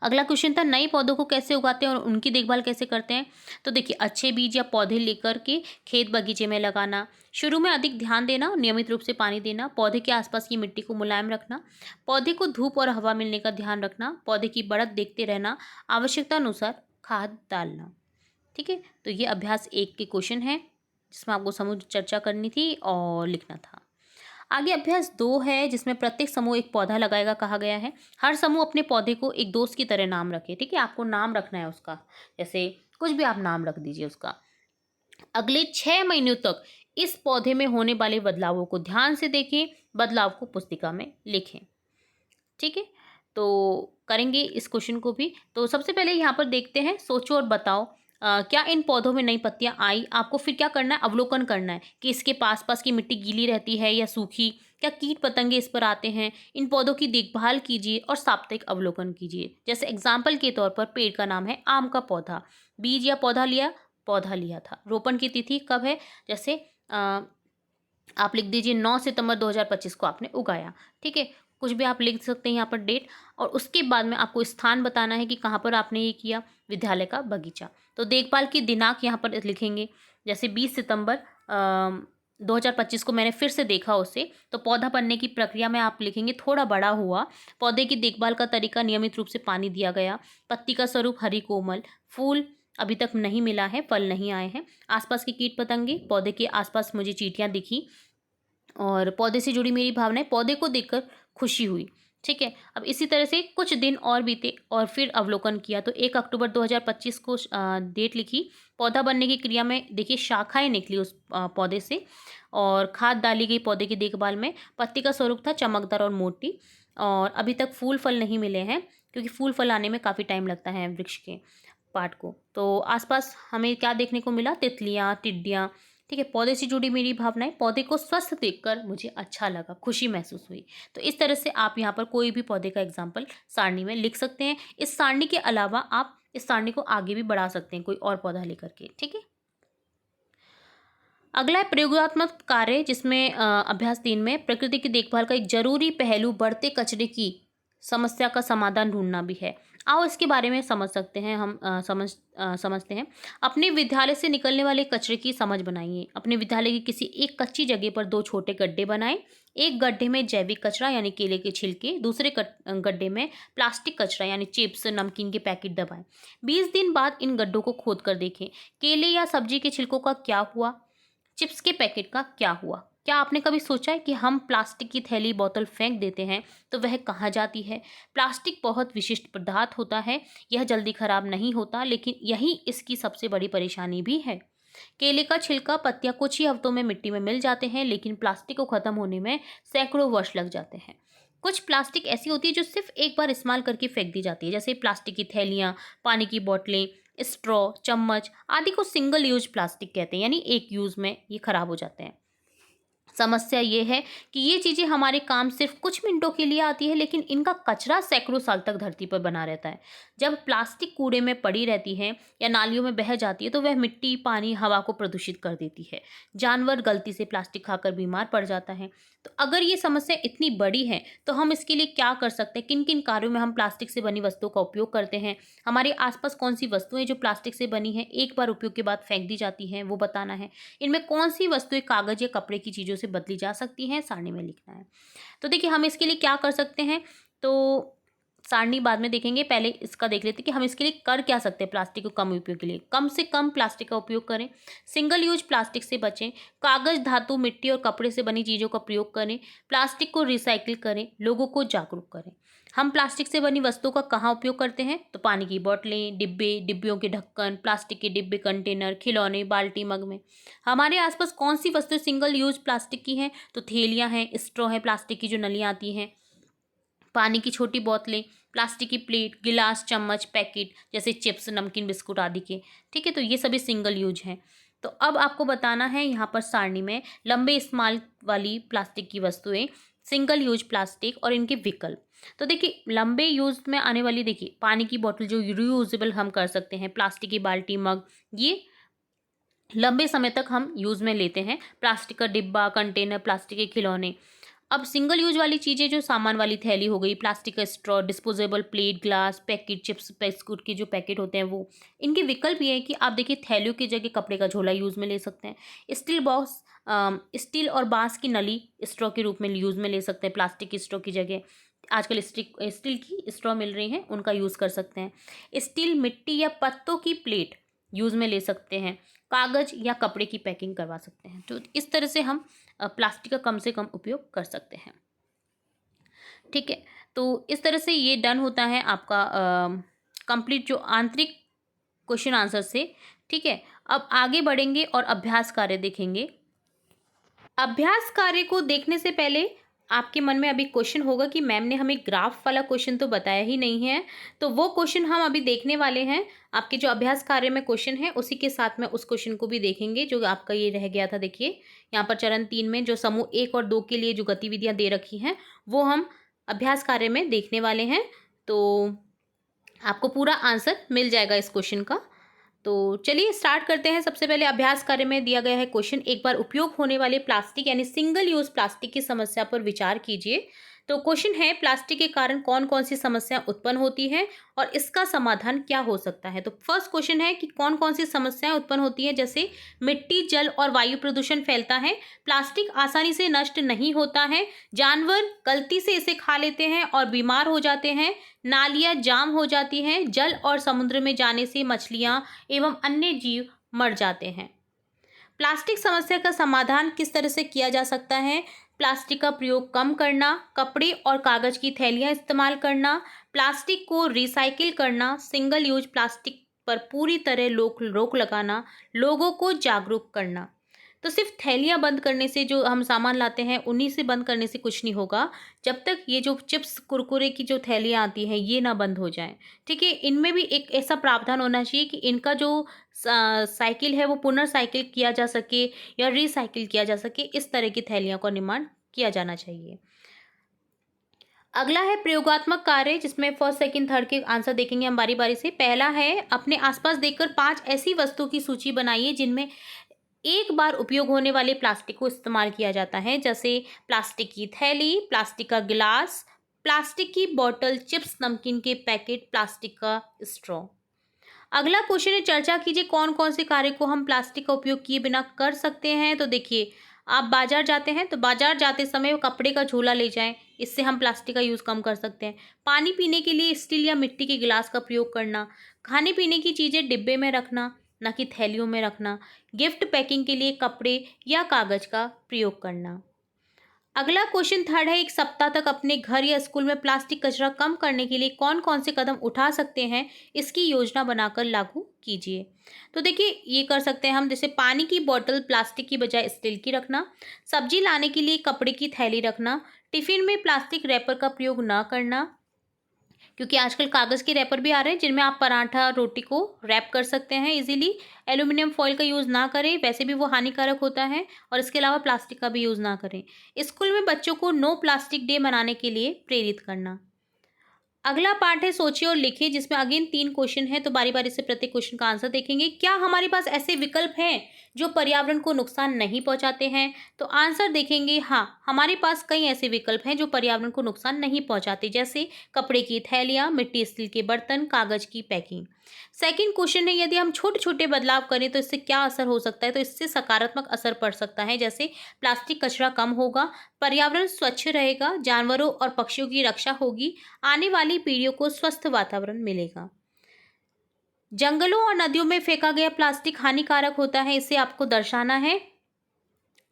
अगला क्वेश्चन था नए पौधों को कैसे उगाते हैं और उनकी देखभाल कैसे करते हैं। तो देखिए अच्छे बीज या पौधे लेकर के खेत बगीचे में लगाना, शुरू में अधिक ध्यान देना, नियमित रूप से पानी देना, पौधे के आसपास की मिट्टी को मुलायम रखना, पौधे को धूप और हवा मिलने का ध्यान रखना, पौधे की बढ़त देखते रहना, आवश्यकता अनुसार खाद डालना। ठीक है, तो ये अभ्यास 1 के क्वेश्चन है जिसमें आपको समूह चर्चा करनी थी और लिखना था। आगे अभ्यास 2 है जिसमें प्रत्येक समूह एक पौधा लगाएगा कहा गया है। हर समूह अपने पौधे को एक दोस्त की तरह नाम रखे, ठीक है? आपको नाम रखना है उसका, जैसे कुछ भी आप नाम रख दीजिए उसका। अगले 6 महीनों तक इस पौधे में होने वाले बदलावों को ध्यान से देखें, बदलाव को पुस्तिका में लिखें। ठीक है? तो करेंगे इस क्वेश्चन को भी। तो सबसे पहले यहाँ पर देखते हैं, सोचो और बताओ क्या इन पौधों में नई पत्तियाँ आई? आपको फिर क्या करना है, अवलोकन करना है कि इसके पास-पास की मिट्टी गीली रहती है या सूखी? क्या कीट-पतंगे इस पर आते हैं? इन पौधों की देखभाल कीजिए और साप्ताहिक अवलोकन कीजिए। जैसे एग्ज़ाम्पल के तौर पर पेड़ का नाम है आम का पौधा। बीज या पौधा लिया था। रोपण की तिथि कब है? जैसे आप लिख दीजिए 9 सितंबर 2025 को आपने उगाया, ठीक है? कुछ भी आप लिख सकते हैं यहाँ पर डेट, और उसके बाद में आपको स्थान बताना है कि कहाँ पर आपने ये किया, विद्यालय का बगीचा। तो देखभाल की दिनांक यहाँ पर लिखेंगे, जैसे 20 सितंबर 2025 को मैंने फिर से देखा उसे, तो पौधा बनने की प्रक्रिया में आप लिखेंगे थोड़ा बड़ा हुआ, पौधे की देखभाल का तरीका नियमित रूप से पानी दिया गया, पत्ती का स्वरूप हरी कोमल, फूल अभी तक नहीं मिला है, फल नहीं आए हैं, आसपास के कीट पतंगे, पौधे के आसपास मुझे चींटियाँ दिखी और पौधे से जुड़ी मेरी भावनाएं, पौधे को देखकर खुशी हुई। ठीक है? अब इसी तरह से कुछ दिन और बीते और फिर अवलोकन किया, तो 1 अक्टूबर 2025 को डेट लिखी। पौधा बनने की क्रिया में देखिए शाखाएं निकली उस पौधे से और खाद डाली गई पौधे की देखभाल में। पत्ती का स्वरूप था चमकदार और मोटी, और अभी तक फूल फल नहीं मिले हैं क्योंकि फूल फल आने में काफ़ी टाइम लगता है वृक्ष के पार्ट को। तो आसपास हमें क्या देखने को मिला, तितलियाँ, टिड्डियाँ। ठीक है? पौधे से जुड़ी मेरी भावनाएं, पौधे को स्वस्थ देखकर मुझे अच्छा लगा, खुशी महसूस हुई। तो इस तरह से आप यहाँ पर कोई भी पौधे का एग्जाम्पल सारणी में लिख सकते हैं। इस सारणी के अलावा आप इस सारणी को आगे भी बढ़ा सकते हैं कोई और पौधा लेकर के। ठीक है? अगला है प्रयोगात्मक कार्य, जिसमें अभ्यास 3 में प्रकृति की देखभाल का एक जरूरी पहलू बढ़ते कचरे की समस्या का समाधान ढूंढना भी है। आओ इसके बारे में समझ सकते हैं हम, समझते हैं। अपने विद्यालय से निकलने वाले कचरे की समझ बनाइए। अपने विद्यालय की किसी एक कच्ची जगह पर 2 छोटे गड्ढे बनाएं। एक गड्ढे में जैविक कचरा यानी केले के छिलके, दूसरे गड्ढे में प्लास्टिक कचरा यानी चिप्स, नमकीन के पैकेट दबाएं। 20 दिन बाद इन गड्ढों को खोद कर देखें, केले या सब्जी के छिलकों का क्या हुआ, चिप्स के पैकेट का क्या हुआ। क्या आपने कभी सोचा है कि हम प्लास्टिक की थैली, बोतल फेंक देते हैं तो वह कहाँ जाती है? प्लास्टिक बहुत विशिष्ट पदार्थ होता है, यह जल्दी खराब नहीं होता, लेकिन यही इसकी सबसे बड़ी परेशानी भी है। केले का छिलका, पत्तियां कुछ ही हफ्तों में मिट्टी में मिल जाते हैं, लेकिन प्लास्टिक को खत्म होने में सैकड़ों वर्ष लग जाते हैं। कुछ प्लास्टिक ऐसी होती है जो सिर्फ एक बार इस्तेमाल करके फेंक दी जाती है, जैसे प्लास्टिक की थैलियाँ, पानी की बोतलें, स्ट्रॉ, चम्मच आदि को सिंगल यूज प्लास्टिक कहते हैं, यानी एक यूज में ये खराब हो जाते हैं। समस्या ये है कि ये चीज़ें हमारे काम सिर्फ कुछ मिनटों के लिए आती है, लेकिन इनका कचरा सैकड़ों साल तक धरती पर बना रहता है। जब प्लास्टिक कूड़े में पड़ी रहती है या नालियों में बह जाती है तो वह मिट्टी, पानी, हवा को प्रदूषित कर देती है। जानवर गलती से प्लास्टिक खाकर बीमार पड़ जाता है। तो अगर ये समस्या इतनी बड़ी है तो हम इसके लिए क्या कर सकते हैं? किन किन कार्यों में हम प्लास्टिक से बनी वस्तुओं का उपयोग करते हैं? हमारे आसपास कौन सी वस्तुएं जो प्लास्टिक से बनी हैं, एक बार उपयोग के बाद फेंक दी जाती हैं, वो बताना है। इनमें कौन सी वस्तुएं कागज या कपड़े की चीज़ों से बदली जा सकती हैं, सारणी में लिखना है। तो देखिए हम इसके लिए क्या कर सकते हैं, तो सारणी बाद में देखेंगे, पहले इसका देख लेते हैं कि हम इसके लिए कर क्या सकते हैं। प्लास्टिक को कम उपयोग के लिए कम से कम प्लास्टिक का उपयोग करें, सिंगल यूज प्लास्टिक से बचें, कागज, धातु, मिट्टी और कपड़े से बनी चीज़ों का प्रयोग करें, प्लास्टिक को रिसाइकिल करें, लोगों को जागरूक करें। हम प्लास्टिक से बनी वस्तुओं का कहाँ उपयोग करते हैं, तो पानी की बोतलें, डिब्बे, डिब्बियों के ढक्कन, प्लास्टिक के डिब्बे, कंटेनर, खिलौने, बाल्टी, मग में। हमारे आसपास कौन सी वस्तुएं सिंगल यूज प्लास्टिक की हैं, तो थैलियाँ हैं, स्ट्रॉ है, प्लास्टिक की जो नलियाँ आती हैं, पानी की छोटी बोतलें, प्लास्टिक की प्लेट, गिलास, चम्मच, पैकेट जैसे चिप्स, नमकीन, बिस्कुट आदि के। ठीक है? तो ये सभी सिंगल यूज हैं। तो अब आपको बताना है यहाँ पर सारणी में लंबे इस्तेमाल वाली प्लास्टिक की वस्तुएं, सिंगल यूज प्लास्टिक और इनके विकल्प। तो देखिए लंबे यूज में आने वाली, देखिए पानी की बोतल जो रीयूजेबल हम कर सकते हैं, प्लास्टिक की बाल्टी, मग, ये लंबे समय तक हम यूज में लेते हैं। प्लास्टिक का डिब्बा, कंटेनर, प्लास्टिक के खिलौने। अब सिंगल यूज वाली चीज़ें, जो सामान वाली थैली हो गई, प्लास्टिक का straw, disposable plate, glass, packet, chips, biscuit के जो पैकेट होते हैं वो। इनके विकल्प ये है कि आप देखिए थैलियों की जगह कपड़े का झोला यूज़ में ले सकते हैं। स्टील बॉक्स, स्टील और बांस की नली स्ट्रॉ के रूप में यूज़ में ले सकते हैं, प्लास्टिक की स्ट्रॉ की जगह। आजकल स्टील की स्ट्रॉ मिल रही हैं, उनका यूज़ कर सकते हैं। स्टील, मिट्टी या पत्तों की प्लेट यूज़ में ले सकते हैं। कागज़ या कपड़े की पैकिंग करवा सकते हैं। तो इस तरह से हम प्लास्टिक का कम से कम उपयोग कर सकते हैं। ठीक है, तो इस तरह से ये डन होता है आपका कंप्लीट जो आंतरिक क्वेश्चन आंसर से। ठीक है, अब आगे बढ़ेंगे और अभ्यास कार्य देखेंगे। अभ्यास कार्य को देखने से पहले आपके मन में अभी क्वेश्चन होगा कि मैम ने हमें ग्राफ वाला क्वेश्चन तो बताया ही नहीं है, तो वो क्वेश्चन हम अभी देखने वाले हैं। आपके जो अभ्यास कार्य में क्वेश्चन है उसी के साथ में उस क्वेश्चन को भी देखेंगे जो आपका ये रह गया था। देखिए यहाँ पर चरण 3 में जो समूह 1 और 2 के लिए जो गतिविधियां दे रखी हैं वो हम अभ्यास कार्य में देखने वाले हैं। तो आपको पूरा आंसर मिल जाएगा इस क्वेश्चन का। तो चलिए स्टार्ट करते हैं। सबसे पहले अभ्यास कार्य में दिया गया है क्वेश्चन, एक बार उपयोग होने वाले प्लास्टिक यानी सिंगल यूज प्लास्टिक की समस्या पर विचार कीजिए। तो क्वेश्चन है प्लास्टिक के कारण कौन कौन सी समस्या उत्पन्न होती है और इसका समाधान क्या हो सकता है। तो फर्स्ट क्वेश्चन है कि कौन कौन सी समस्याएं उत्पन्न होती हैं, जैसे मिट्टी, जल और वायु प्रदूषण फैलता है, प्लास्टिक आसानी से नष्ट नहीं होता है, जानवर गलती से इसे खा लेते हैं और बीमार हो जाते हैं, नालियां जाम हो जाती हैं, जल और समुद्र में जाने से मछलियां एवं अन्य जीव मर जाते हैं। प्लास्टिक समस्या का समाधान किस तरह से किया जा सकता है। प्लास्टिक का प्रयोग कम करना, कपड़े और कागज की थैलियां इस्तेमाल करना, प्लास्टिक को रिसाइकिल करना, सिंगल यूज प्लास्टिक पर पूरी तरह रोक लगाना, लोगों को जागरूक करना। तो सिर्फ थैलियां बंद करने से, जो हम सामान लाते हैं उन्हीं से बंद करने से कुछ नहीं होगा, जब तक ये जो चिप्स कुरकुरे की जो थैलियां आती हैं ये ना बंद हो जाएं। ठीक है, इनमें भी एक ऐसा प्रावधान होना चाहिए कि इनका जो साइकिल है वो पुनर्साइकिल किया जा सके या रिसाइकिल किया जा सके, इस तरह की थैलियों का निर्माण किया जाना चाहिए। अगला है प्रयोगात्मक कार्य, जिसमें फर्स्ट सेकंड थर्ड के आंसर देखेंगे हम बारी बारी से। पहला है अपने आसपास देखकर 5 ऐसी वस्तुओं की सूची बनाइए जिनमें एक बार उपयोग होने वाले प्लास्टिक को इस्तेमाल किया जाता है, जैसे प्लास्टिक की थैली, प्लास्टिक का गिलास, प्लास्टिक की बोतल, चिप्स नमकीन के पैकेट, प्लास्टिक का स्ट्रॉ। अगला क्वेश्चन है चर्चा कीजिए कौन कौन से कार्य को हम प्लास्टिक का उपयोग किए बिना कर सकते हैं। तो देखिए, आप बाजार जाते हैं तो बाजार जाते समय कपड़े का झोला ले जाएं, इससे हम प्लास्टिक का यूज़ कम कर सकते हैं। पानी पीने के लिए स्टील या मिट्टी के गिलास का प्रयोग करना, खाने पीने की चीज़ें डिब्बे में रखना ना कि थैलियों में रखना, गिफ्ट पैकिंग के लिए कपड़े या कागज़ का प्रयोग करना। अगला क्वेश्चन थर्ड है, एक सप्ताह तक अपने घर या स्कूल में प्लास्टिक कचरा कम करने के लिए कौन कौन से कदम उठा सकते हैं, इसकी योजना बनाकर लागू कीजिए। तो देखिए, ये कर सकते हैं हम, जैसे पानी की बोतल प्लास्टिक की बजाय स्टील की रखना, सब्जी लाने के लिए कपड़े की थैली रखना, टिफिन में प्लास्टिक रैपर का प्रयोग ना करना, क्योंकि आजकल कागज़ के रैपर भी आ रहे हैं जिनमें आप पराठा रोटी को रैप कर सकते हैं इजीली। एल्यूमिनियम फॉइल का यूज़ ना करें, वैसे भी वो हानिकारक होता है, और इसके अलावा प्लास्टिक का भी यूज़ ना करें। स्कूल में बच्चों को नो प्लास्टिक डे मनाने के लिए प्रेरित करना। अगला पार्ट है सोचिए और लिखिए, जिसमें अगेन 3 क्वेश्चन है, तो बारी बारी से प्रत्येक क्वेश्चन का आंसर देखेंगे। क्या हमारे पास ऐसे विकल्प हैं जो पर्यावरण को नुकसान नहीं पहुंचाते हैं। तो आंसर देखेंगे, हाँ हमारे पास कई ऐसे विकल्प हैं जो पर्यावरण को नुकसान नहीं पहुंचाते, जैसे कपड़े की थैलियाँ, मिट्टी स्टील के बर्तन, कागज की पैकिंग। सेकंड क्वेश्चन है, यदि हम छोटे छोटे बदलाव करें तो इससे क्या असर हो सकता है। तो इससे सकारात्मक असर पड़ सकता है, जैसे प्लास्टिक कचरा कम होगा, पर्यावरण स्वच्छ रहेगा, जानवरों और पक्षियों की रक्षा होगी, आने वाली पीढ़ियों को स्वस्थ वातावरण मिलेगा। जंगलों और नदियों में फेंका गया प्लास्टिक हानिकारक होता है, इसे आपको दर्शाना है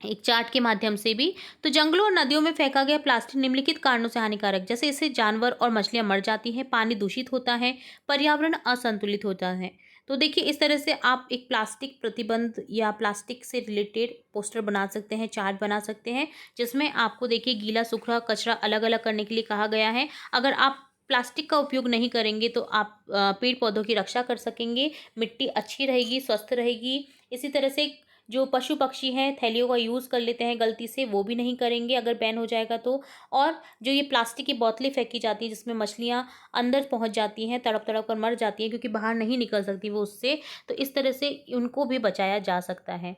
एक चार्ट के माध्यम से भी। तो जंगलों और नदियों में फेंका गया प्लास्टिक निम्नलिखित कारणों से हानिकारक, जैसे इससे जानवर और मछलियां मर जाती हैं, पानी दूषित होता है, पर्यावरण असंतुलित होता है। तो देखिए, इस तरह से आप एक प्लास्टिक प्रतिबंध या प्लास्टिक से रिलेटेड पोस्टर बना सकते हैं, चार्ट बना सकते हैं, जिसमें आपको देखिए गीला सूखा कचरा अलग अलग करने के लिए कहा गया है। अगर आप प्लास्टिक का उपयोग नहीं करेंगे तो आप पेड़ पौधों की रक्षा कर सकेंगे, मिट्टी अच्छी रहेगी, स्वस्थ रहेगी। इसी तरह से जो पशु पक्षी हैं थैलियों का यूज़ कर लेते हैं गलती से, वो भी नहीं करेंगे अगर बैन हो जाएगा तो। और जो ये प्लास्टिक की बोतलें फेंकी जाती हैं जिसमें मछलियाँ अंदर पहुंच जाती हैं, तड़प तड़प कर मर जाती हैं क्योंकि बाहर नहीं निकल सकती वो उससे, तो इस तरह से उनको भी बचाया जा सकता है।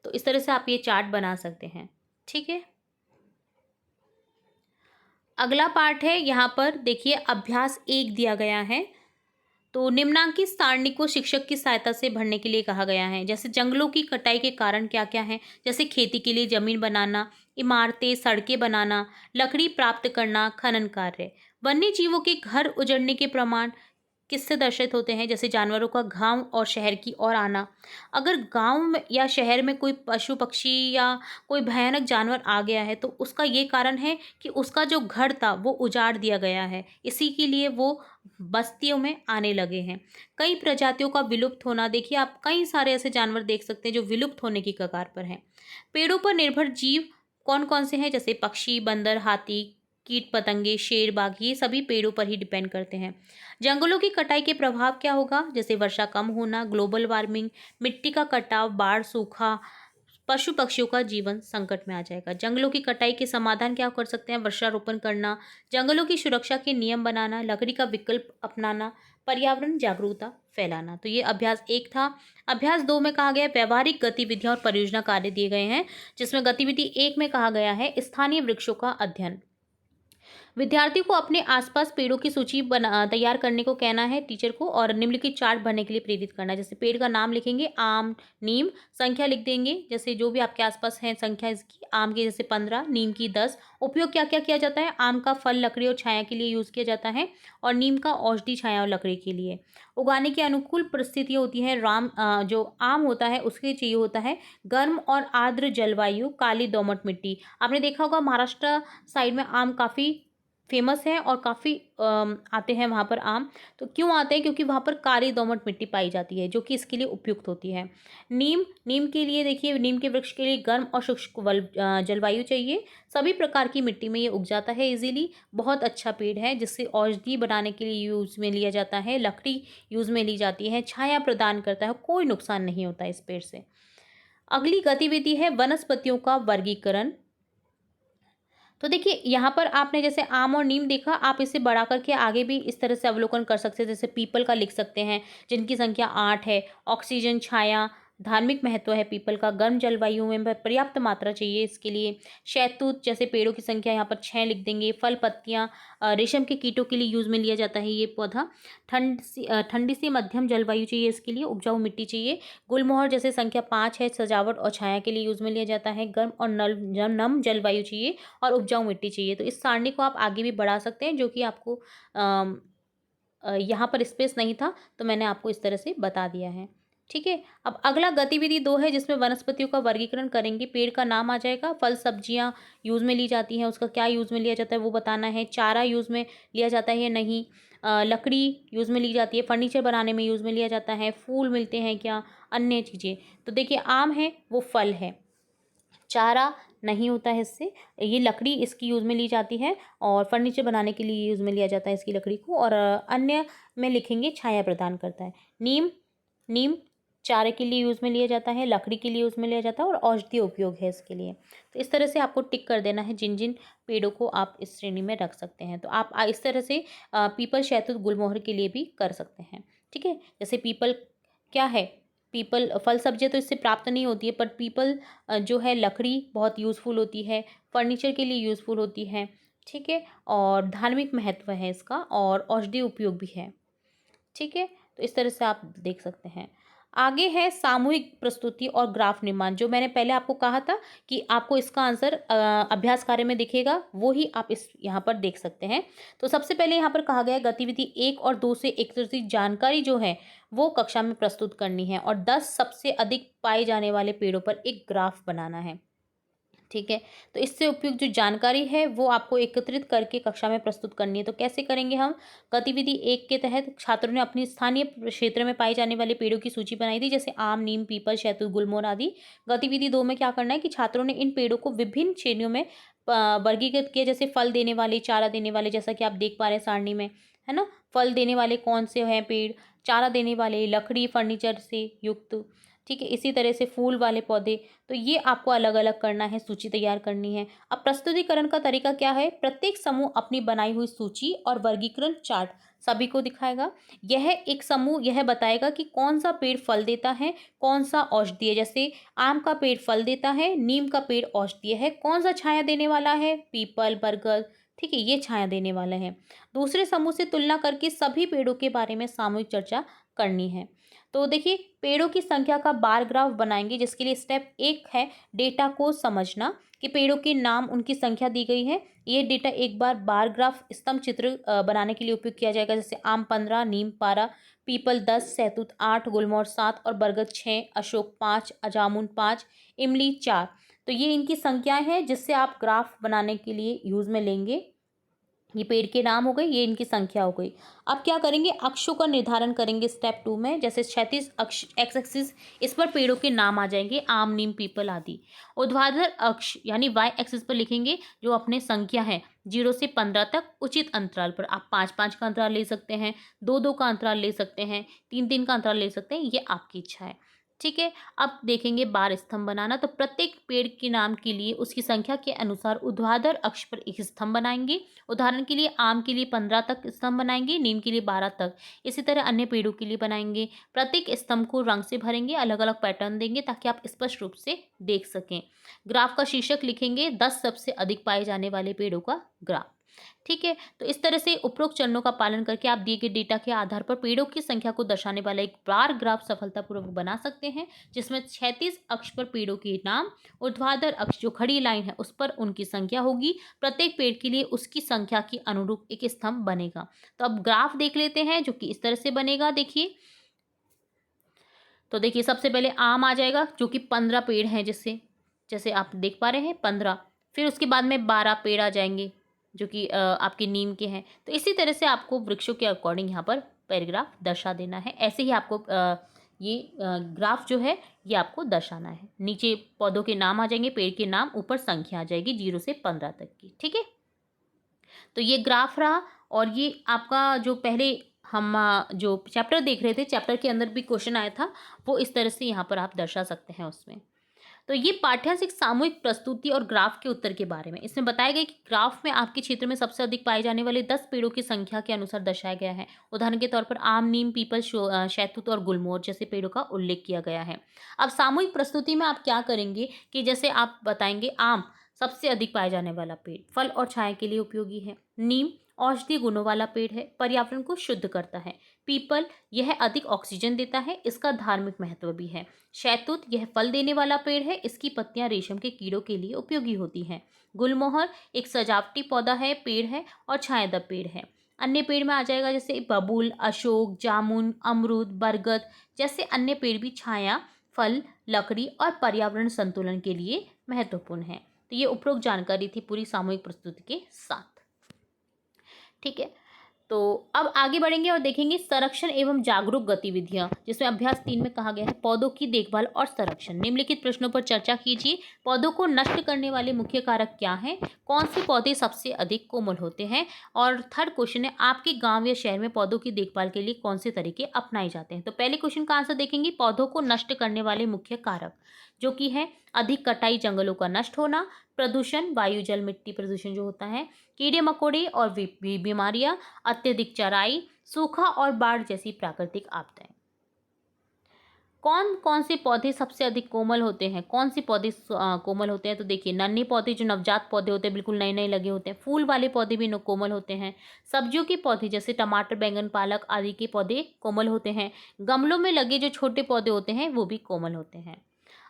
तो इस तरह से आप ये चार्ट बना सकते हैं। ठीक है, अगला पार्ट है, यहाँ पर देखिए अभ्यास 1 दिया गया है। तो निम्नांकित सारणी को शिक्षक की सहायता से भरने के लिए कहा गया है, जैसे जंगलों की कटाई के कारण क्या क्या हैं, जैसे खेती के लिए जमीन बनाना, इमारतें सड़कें बनाना, लकड़ी प्राप्त करना, खनन कार्य, वन्य जीवों के घर उजड़ने के प्रमाण, किससे दर्शित होते हैं? जैसे जानवरों का गाँव और शहर की ओर आना। अगर गाँव में या शहर में कोई पशु पक्षी या कोई भयानक जानवर आ गया है, तो उसका ये कारण है कि उसका जो घर था वो उजाड़ दिया गया है। इसी के लिए वो बस्तियों में आने लगे हैं। कई प्रजातियों का विलुप्त होना, देखिए आप कई सारे ऐसे जानवर देख सकते हैं जो विलुप्त होने की कगार पर हैं। पेड़ों पर निर्भर जीव कौन-कौन से हैं? जैसे पक्षी, बंदर, हाथी, कीट-पतंगे, शेर, बाघ, ये सभी पेड़ों पर ही डिपेंड करते हैं। जंगलों की कटाई के प्रभाव क्या होगा? जैसे वर्षा कम होना, ग्लोबल वार्मिंग, मिट्टी का कटाव, बाढ़, सूखा, पशु पक्षियों का जीवन संकट में आ जाएगा। जंगलों की कटाई के समाधान क्या कर सकते हैं? वृक्षारोपण करना, जंगलों की सुरक्षा के नियम बनाना, लकड़ी का विकल्प अपनाना, पर्यावरण जागरूकता फैलाना। तो ये अभ्यास 1 था। अभ्यास 2 में कहा गया है व्यावहारिक गतिविधियां और परियोजना कार्य दिए गए हैं, जिसमें गतिविधि 1 में कहा गया है स्थानीय वृक्षों का अध्ययन। विद्यार्थी को अपने आसपास पेड़ों की सूची तैयार करने को कहना है टीचर को, और निम्नलिखित चार्ट भरने के लिए प्रेरित करना है। जैसे पेड़ का नाम लिखेंगे, आम, नीम, संख्या लिख देंगे, जैसे जो भी आपके आसपास है संख्या इसकी। आम की जैसे 15, नीम की 10। उपयोग क्या क्या किया जाता है? आम का फल लकड़ी और छाया के लिए यूज़ किया जाता है, और नीम का औषधि, छाया और लकड़ी के लिए। उगाने की अनुकूल परिस्थितियाँ होती हैं। जो आम होता है उसके चाहिए होता है गर्म और आर्द्र जलवायु, काली दोमट मिट्टी। आपने देखा होगा महाराष्ट्र साइड में आम काफ़ी फेमस है और काफ़ी आते हैं वहाँ पर आम। तो क्यों आते हैं? क्योंकि वहाँ पर काली दोमट मिट्टी पाई जाती है, जो कि इसके लिए उपयुक्त होती है। नीम के लिए देखिए, नीम के वृक्ष के लिए गर्म और शुष्क जलवायु चाहिए। सभी प्रकार की मिट्टी में ये उग जाता है इजीली। बहुत अच्छा पेड़ है, जिससे औषधि बनाने के लिए यूज़ में लिया जाता है। लकड़ी यूज़ में ली जाती है, छाया प्रदान करता है, कोई नुकसान नहीं होता इस पेड़ से। अगली गतिविधि है वनस्पतियों का वर्गीकरण। तो देखिए यहाँ पर आपने जैसे आम और नीम देखा, आप इसे बढ़ा करके आगे भी इस तरह से अवलोकन कर सकते हैं। जैसे पीपल का लिख सकते हैं, जिनकी संख्या 8 है। ऑक्सीजन, छाया, धार्मिक महत्व है पीपल का। गर्म जलवायु में पर्याप्त मात्रा चाहिए इसके लिए। शहतूत जैसे पेड़ों की संख्या यहाँ पर 6 लिख देंगे। फल, पत्तियाँ, रेशम के कीटों के लिए यूज़ में लिया जाता है ये पौधा। ठंडी से मध्यम जलवायु चाहिए इसके लिए। उपजाऊ मिट्टी चाहिए। गुलमोहर जैसे संख्या 5 है, सजावट और छाया के लिए यूज़ में लिया जाता है। गर्म और नम जलवायु चाहिए, और उपजाऊ मिट्टी चाहिए। तो इस सारणी को आप आगे भी बढ़ा सकते हैं, जो कि आपको यहाँ पर स्पेस नहीं था, तो मैंने आपको इस तरह से बता दिया है। ठीक है। अब अगला गतिविधि 2 है, जिसमें वनस्पतियों का वर्गीकरण करेंगे। पेड़ का नाम आ जाएगा, फल सब्जियाँ यूज़ में ली जाती हैं, उसका क्या यूज़ में लिया जाता है वो बताना है। चारा यूज़ में लिया जाता है या नहीं। लकड़ी यूज़ में ली जाती है, फर्नीचर बनाने में यूज़ में लिया जाता है। फूल मिलते हैं क्या, अन्य चीज़ें। तो देखिए आम है वो फल है, चारा नहीं होता है इससे। ये लकड़ी इसकी यूज़ में ली जाती है, और फर्नीचर बनाने के लिए यूज़ में लिया जाता है इसकी लकड़ी को। और अन्य में लिखेंगे छाया प्रदान करता है। नीम नीम चारे के लिए यूज़ में लिया जाता है, लकड़ी के लिए यूज़ में लिया जाता है, और औषधीय उपयोग है इसके लिए। तो इस तरह से आपको टिक कर देना है जिन जिन पेड़ों को आप इस श्रेणी में रख सकते हैं। तो आप इस तरह से पीपल, शहतूत, गुलमोहर के लिए भी कर सकते हैं। ठीक है। जैसे पीपल क्या है, पीपल फल सब्जियाँ तो इससे प्राप्त नहीं होती है, पर पीपल जो है लकड़ी बहुत यूज़फुल होती है, फर्नीचर के लिए यूज़फुल होती है। ठीक है। और धार्मिक महत्व है इसका, और औषधीय उपयोग भी है। ठीक है। तो इस तरह से आप देख सकते हैं। आगे है सामूहिक प्रस्तुति और ग्राफ निर्माण। जो मैंने पहले आपको कहा था कि आपको इसका आंसर अभ्यास कार्य में दिखेगा, वो ही आप इस यहाँ पर देख सकते हैं। तो सबसे पहले यहाँ पर कहा गया है गतिविधि 1 और 2 से एकत्रित जानकारी जो है वो कक्षा में प्रस्तुत करनी है, और 10 सबसे अधिक पाए जाने वाले पेड़ों पर एक ग्राफ बनाना है। ठीक है। तो इससे उपयुक्त जो जानकारी है वो आपको एकत्रित करके कक्षा में प्रस्तुत करनी है। तो कैसे करेंगे हम? गतिविधि 1 के तहत छात्रों ने अपनी स्थानीय क्षेत्र में पाए जाने वाले पेड़ों की सूची बनाई थी, जैसे आम, नीम, पीपल, शहतूत, गुलमोहर आदि। गतिविधि 2 में क्या करना है कि छात्रों ने इन पेड़ों को विभिन्न श्रेणियों में वर्गीकृत किया, जैसे फल देने वाले, चारा देने वाले, जैसा कि आप देख पा रहे हैं सारणी में, है ना। फल देने वाले कौन से हैं पेड़, चारा देने वाले, लकड़ी फर्नीचर से युक्त। ठीक है। इसी तरह से फूल वाले पौधे। तो ये आपको अलग अलग करना है, सूची तैयार करनी है। अब प्रस्तुतिकरण का तरीका क्या है? प्रत्येक समूह अपनी बनाई हुई सूची और वर्गीकरण चार्ट सभी को दिखाएगा। यह एक समूह यह बताएगा कि कौन सा पेड़ फल देता है, कौन सा औषधीय, जैसे आम का पेड़ फल देता है, नीम का पेड़ औषधीय है। कौन सा छाया देने वाला है? पीपल, बरगद। ठीक है, ये छाया देने वाला है। दूसरे समूह से तुलना करके सभी पेड़ों के बारे में सामूहिक चर्चा करनी है। तो देखिए पेड़ों की संख्या का बार ग्राफ बनाएंगे, जिसके लिए स्टेप 1 है डेटा को समझना कि पेड़ों के नाम, उनकी संख्या दी गई है। ये डेटा एक बार ग्राफ स्तंभ चित्र बनाने के लिए उपयोग किया जाएगा, जैसे आम 15, नीम 12, पीपल 10, सहतूत 8, गुलमोहर 7 और बरगद 6, अशोक 5, अजामुन 5, इमली 4। तो ये इनकी संख्याएं हैं जिससे आप ग्राफ बनाने के लिए यूज़ में लेंगे। ये पेड़ के नाम हो गए, ये इनकी संख्या हो गई। अब क्या करेंगे, अक्षों का निर्धारण करेंगे स्टेप 2 में। जैसे क्षैतिज अक्ष एक्स एक्सिस, इस पर पेड़ों के नाम आ जाएंगे, आम, नीम, पीपल आदि। ऊर्ध्वाधर अक्ष यानी वाई एक्सिस पर लिखेंगे जो अपने संख्या है 0 से 15 तक उचित अंतराल पर। आप 5-5 का अंतराल ले सकते हैं, 2-2 का अंतराल ले सकते हैं, 3-3 का अंतराल ले सकते हैं, ये आपकी इच्छा है। ठीक है, अब देखेंगे बार स्तंभ बनाना। तो प्रत्येक पेड़ के नाम के लिए उसकी संख्या के अनुसार ऊर्ध्वाधर अक्ष पर एक स्तंभ बनाएंगे। उदाहरण के लिए आम के लिए 15 तक स्तंभ बनाएंगे, नीम के लिए 12 तक। इसी तरह अन्य पेड़ों के लिए बनाएंगे। प्रत्येक स्तंभ को रंग से भरेंगे, अलग अलग पैटर्न देंगे ताकि आप स्पष्ट रूप से देख सकें। ग्राफ का शीर्षक लिखेंगे 10 सबसे अधिक पाए जाने वाले पेड़ों का ग्राफ। ठीक है, तो इस तरह से उपरोक्त चरणों का पालन करके आप दिए गए डेटा के आधार पर पेड़ों की संख्या को दर्शाने वाला एक बार ग्राफ सफलतापूर्वक बना सकते हैं, जिसमें क्षैतिज अक्ष पर पेड़ों के नाम, ऊर्ध्वाधर अक्ष जो खड़ी लाइन है उस पर उनकी संख्या होगी। प्रत्येक पेड़ के लिए उसकी संख्या के अनुरूप एक स्तंभ बनेगा। तो अब ग्राफ देख लेते हैं जो कि इस तरह से बनेगा। देखिए, तो देखिए सबसे पहले आम आ जाएगा जो कि 15 पेड़ हैं, जिससे जैसे आप देख पा रहे हैं 15। फिर उसके बाद में 12 पेड़ आ जाएंगे जो कि आपके नीम के हैं। तो इसी तरह से आपको वृक्षों के अकॉर्डिंग यहाँ पर पैराग्राफ दर्शा देना है। ऐसे ही आपको ये ग्राफ जो है ये आपको दर्शाना है। नीचे पौधों के नाम आ जाएंगे, पेड़ के नाम, ऊपर संख्या आ जाएगी 0 से 15 तक की। ठीक है, तो ये ग्राफ रहा। और ये आपका जो पहले हम जो चैप्टर देख रहे थे, चैप्टर के अंदर भी क्वेश्चन आया था, वो इस तरह से यहाँ पर आप दर्शा सकते हैं उसमें। तो ये पाठ्यांश एक सामूहिक प्रस्तुति और ग्राफ के उत्तर के बारे में। इसमें बताया गया कि ग्राफ में आपके क्षेत्र में सबसे अधिक पाए जाने वाले 10 पेड़ों की संख्या के अनुसार दर्शाया गया है। उदाहरण के तौर पर आम, नीम, पीपल, शहतूत और गुलमोहर जैसे पेड़ों का उल्लेख किया गया है। अब सामूहिक प्रस्तुति में आप क्या करेंगे कि जैसे आप बताएंगे आम सबसे अधिक पाए जाने वाला पेड़, फल और छाया के लिए उपयोगी है। नीम औषधीय गुणों वाला पेड़ है, पर्यावरण को शुद्ध करता है। पीपल यह अधिक ऑक्सीजन देता है, इसका धार्मिक महत्व भी है। शहतूत यह फल देने वाला पेड़ है, इसकी पत्तियां रेशम के कीड़ों के लिए उपयोगी होती हैं। गुलमोहर एक सजावटी पौधा है, पेड़ है और छायादार पेड़ है। अन्य पेड़ में आ जाएगा जैसे बबूल, अशोक, जामुन, अमरूद, बरगद जैसे अन्य पेड़ भी छाया, फल, लकड़ी और पर्यावरण संतुलन के लिए महत्वपूर्ण है। तो ये उपरोक्त जानकारी थी पूरी सामूहिक प्रस्तुति के साथ। ठीक है, तो अब आगे बढ़ेंगे और देखेंगे संरक्षण एवं जागरूक गतिविधियां, जिसमें अभ्यास 3 में कहा गया है पौधों की देखभाल और संरक्षण। निम्नलिखित प्रश्नों पर चर्चा कीजिए। पौधों को नष्ट करने वाले मुख्य कारक क्या हैं? कौन से पौधे सबसे अधिक कोमल होते हैं? और थर्ड क्वेश्चन है आपके गांव या शहर में पौधों की देखभाल के लिए कौन से तरीके अपनाए जाते हैं? तो पहले क्वेश्चन का आंसर देखेंगे, पौधों को नष्ट करने वाले मुख्य कारक जो कि है अधिक कटाई, जंगलों का नष्ट होना, प्रदूषण, वायु जल मिट्टी प्रदूषण जो होता है, कीड़े मकोड़े और बीमारियां, अत्यधिक चराई, सूखा और बाढ़ जैसी प्राकृतिक आपदाएं। कौन कौन से पौधे सबसे अधिक कोमल होते हैं? कौन से पौधे कोमल होते हैं? तो देखिए नन्हे पौधे जो नवजात पौधे होते हैं, बिल्कुल नए नए लगे होते हैं। फूल वाले पौधे भी कोमल होते हैं। सब्जियों के पौधे जैसे टमाटर, बैंगन, पालक आदि के पौधे कोमल होते हैं। गमलों में लगे जो छोटे पौधे होते हैं वो भी कोमल होते हैं।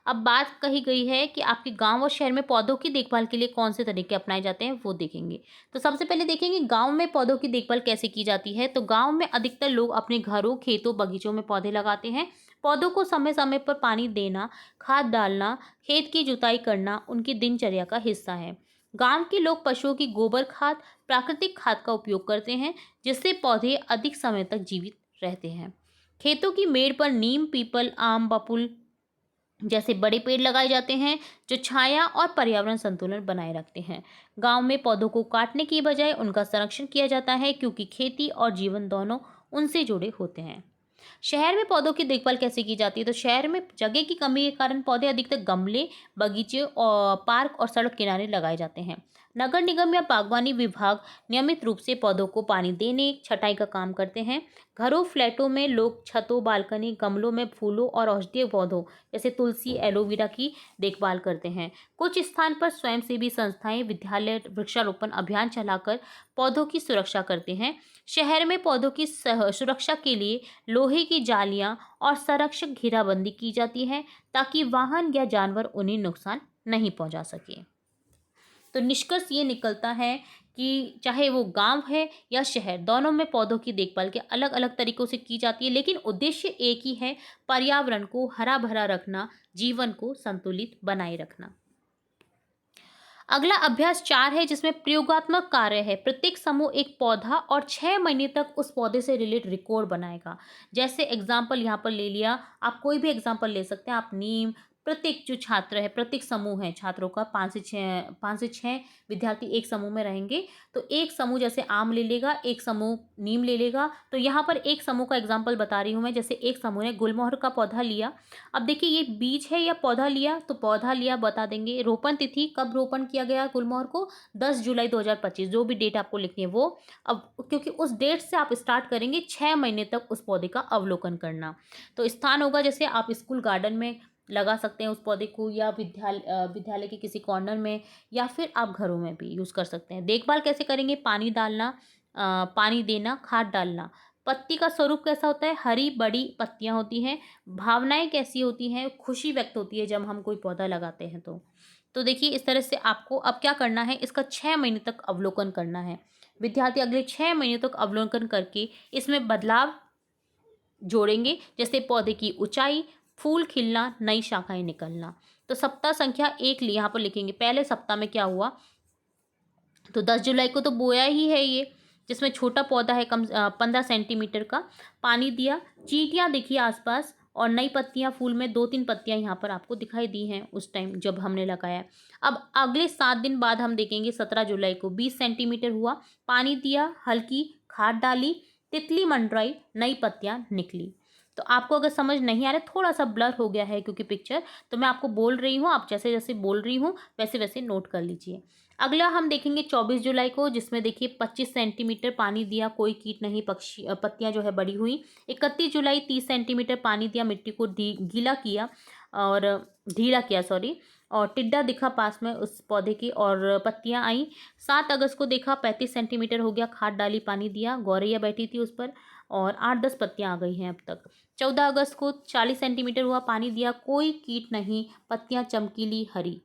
अब बात कही गई है कि आपके गांव और शहर में पौधों की देखभाल के लिए कौन से तरीके अपनाए जाते हैं, वो देखेंगे। तो सबसे पहले देखेंगे गांव में पौधों की देखभाल कैसे की जाती है। तो गांव में अधिकतर लोग अपने घरों, खेतों, बगीचों में पौधे लगाते हैं। पौधों को समय समय पर पानी देना, खाद डालना, खेत की जुताई करना उनकी दिनचर्या का हिस्सा है। गांव के लोग पशुओं की गोबर खाद, प्राकृतिक खाद का उपयोग करते हैं, जिससे पौधे अधिक समय तक जीवित रहते हैं। खेतों की मेड़ पर नीम, पीपल, आम, बबूल जैसे बड़े पेड़ लगाए जाते हैं जो छाया और पर्यावरण संतुलन बनाए रखते हैं। गांव में पौधों को काटने की बजाय उनका संरक्षण किया जाता है, क्योंकि खेती और जीवन दोनों उनसे जुड़े होते हैं। शहर में पौधों की देखभाल कैसे की जाती है? तो शहर में जगह की कमी के कारण पौधे अधिकतर गमले, बगीचे और पार्क और सड़क किनारे लगाए जाते हैं। नगर निगम या बागवानी विभाग नियमित रूप से पौधों को पानी देने, छटाई का काम करते हैं। घरों, फ्लैटों में लोग छतों, बालकनी, गमलों में फूलों और औषधीय पौधों जैसे तुलसी, एलोवेरा की देखभाल करते हैं। कुछ स्थान पर स्वयंसेवी संस्थाएं, विद्यालय वृक्षारोपण अभियान चलाकर पौधों की सुरक्षा करते हैं। शहर में पौधों की सुरक्षा के लिए लोहे की जालियां और संरक्षक घेराबंदी की जाती है ताकि वाहन या जानवर उन्हें नुकसान नहीं पहुंचा सके। तो निष्कर्ष ये निकलता है कि चाहे वो गांव है या शहर, दोनों में पौधों की देखभाल के अलग अलग तरीकों से की जाती है, लेकिन उद्देश्य एक ही है, पर्यावरण को हरा भरा रखना, जीवन को संतुलित बनाए रखना। अगला अभ्यास 4 है जिसमें प्रयोगात्मक कार्य है। प्रत्येक समूह एक पौधा और 6 महीने तक उस पौधे से रिलेटेड रिकॉर्ड बनाएगा। जैसे एग्जाम्पल यहाँ पर ले लिया, आप कोई भी एग्जाम्पल ले सकते हैं। आप नीम, प्रत्येक जो छात्र है, प्रत्येक समूह है छात्रों का 5 से 6 विद्यार्थी एक समूह में रहेंगे। तो एक समूह जैसे आम ले लेगा, एक समूह नीम ले लेगा। तो यहाँ पर एक समूह का एग्जाम्पल बता रही हूँ मैं। जैसे एक समूह ने गुलमोहर का पौधा लिया। अब देखिए, ये बीज है या पौधा लिया, तो पौधा लिया बता देंगे। रोपण तिथि, कब रोपण किया गया गुलमोहर को, 10 जुलाई 2025, जो भी डेट आपको लिखनी है वो। अब क्योंकि उस डेट से आप स्टार्ट करेंगे 6 महीने तक उस पौधे का अवलोकन करना। तो स्थान होगा, जैसे आप स्कूल गार्डन में लगा सकते हैं उस पौधे को, या विद्यालय के किसी कॉर्नर में, या फिर आप घरों में भी यूज़ कर सकते हैं। देखभाल कैसे करेंगे, पानी डालना, पानी देना, खाद डालना। पत्ती का स्वरूप कैसा होता है, हरी बड़ी पत्तियां होती हैं। भावनाएं कैसी होती हैं, खुशी व्यक्त होती है जब हम कोई पौधा लगाते हैं। तो देखिए, इस तरह से आपको अब क्या करना है, इसका 6 महीने तक अवलोकन करना है। विद्यार्थी अगले 6 महीने तक अवलोकन करके इसमें बदलाव जोड़ेंगे, जैसे पौधे की ऊंचाई, फूल खिलना, नई शाखाएं निकलना। तो सप्ताह संख्या 1 यहाँ पर लिखेंगे। पहले सप्ताह में क्या हुआ, तो 10 जुलाई को तो बोया ही है ये, जिसमें छोटा पौधा है, 15 सेंटीमीटर का। पानी दिया, चींटियां दिखी आसपास, और नई पत्तियां, फूल में 2-3 पत्तियां यहाँ पर आपको दिखाई दी हैं उस टाइम जब हमने लगाया। अब अगले 7 दिन बाद हम देखेंगे, 17 जुलाई को 20 सेंटीमीटर हुआ। पानी दिया, हल्की खाद डाली, तितली मंडराई, नई पत्तियां निकली। तो आपको अगर समझ नहीं आ रहा, थोड़ा सा ब्लर हो गया है क्योंकि पिक्चर, तो मैं आपको बोल रही हूँ, आप जैसे जैसे बोल रही हूँ वैसे वैसे नोट कर लीजिए। अगला हम देखेंगे 24 जुलाई को, जिसमें देखिए 25 सेंटीमीटर पानी दिया, कोई कीट नहीं, पक्षी पत्तियां जो है बड़ी हुई। 31 जुलाई 30 सेंटीमीटर पानी दिया, मिट्टी को गीला किया और ढीला किया, सॉरी, और टिड्डा दिखा पास में उस पौधे की और पत्तियां आई। 7 अगस्त को देखा 35 सेंटीमीटर हो गया, खाद डाली, पानी दिया, गौरैया बैठी थी उस पर, और 8-10 पत्तियां आ गई हैं अब तक। 14 अगस्त को 40 सेंटीमीटर हुआ, पानी दिया, कोई कीट नहीं, पत्तियां चमकीली हरी।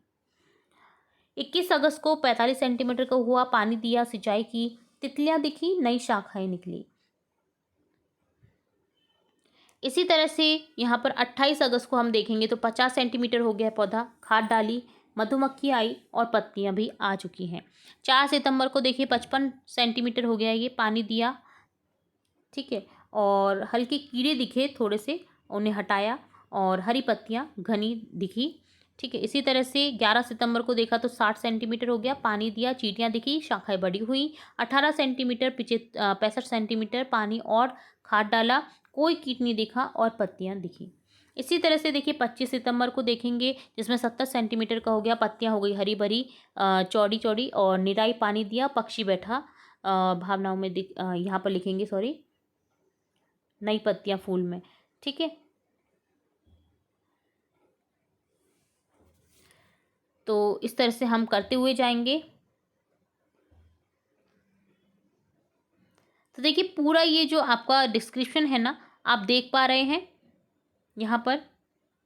21 अगस्त को 45 सेंटीमीटर का हुआ, पानी दिया, सिंचाई की, तितलियां दिखी, नई शाखाएं निकली। इसी तरह से यहाँ पर 28 अगस्त को हम देखेंगे तो 50 सेंटीमीटर हो गया पौधा, खाद डाली, मधुमक्खी आई और पत्तियां भी आ चुकी हैं। 4 सितंबर को देखिए 55 सेंटीमीटर हो गया ये, पानी दिया, ठीक है, और हल्के कीड़े दिखे थोड़े से, उन्हें हटाया, और हरी पत्तियां घनी दिखी, ठीक है। इसी तरह से 11 सितंबर को देखा तो 60 सेंटीमीटर हो गया, पानी दिया, चींटियां दिखी, शाखाएं बड़ी हुई। 18 सेंटीमीटर, 65 सेंटीमीटर, पानी और खाद डाला, कोई कीट नहीं दिखा और पत्तियां दिखी। इसी तरह से देखिए 25 सितंबर को देखेंगे, जिसमें 70 सेंटीमीटर का हो गया, पत्तियां हो गई हरी भरी, चौड़ी चौड़ी, और निराई, पानी दिया, पक्षी बैठा, भावनाओं में यहाँ पर लिखेंगे, सॉरी, नई पत्तियां फूल में, ठीक है। तो इस तरह से हम करते हुए जाएंगे। तो देखिए, पूरा ये जो आपका डिस्क्रिप्शन है ना, आप देख पा रहे हैं, यहाँ पर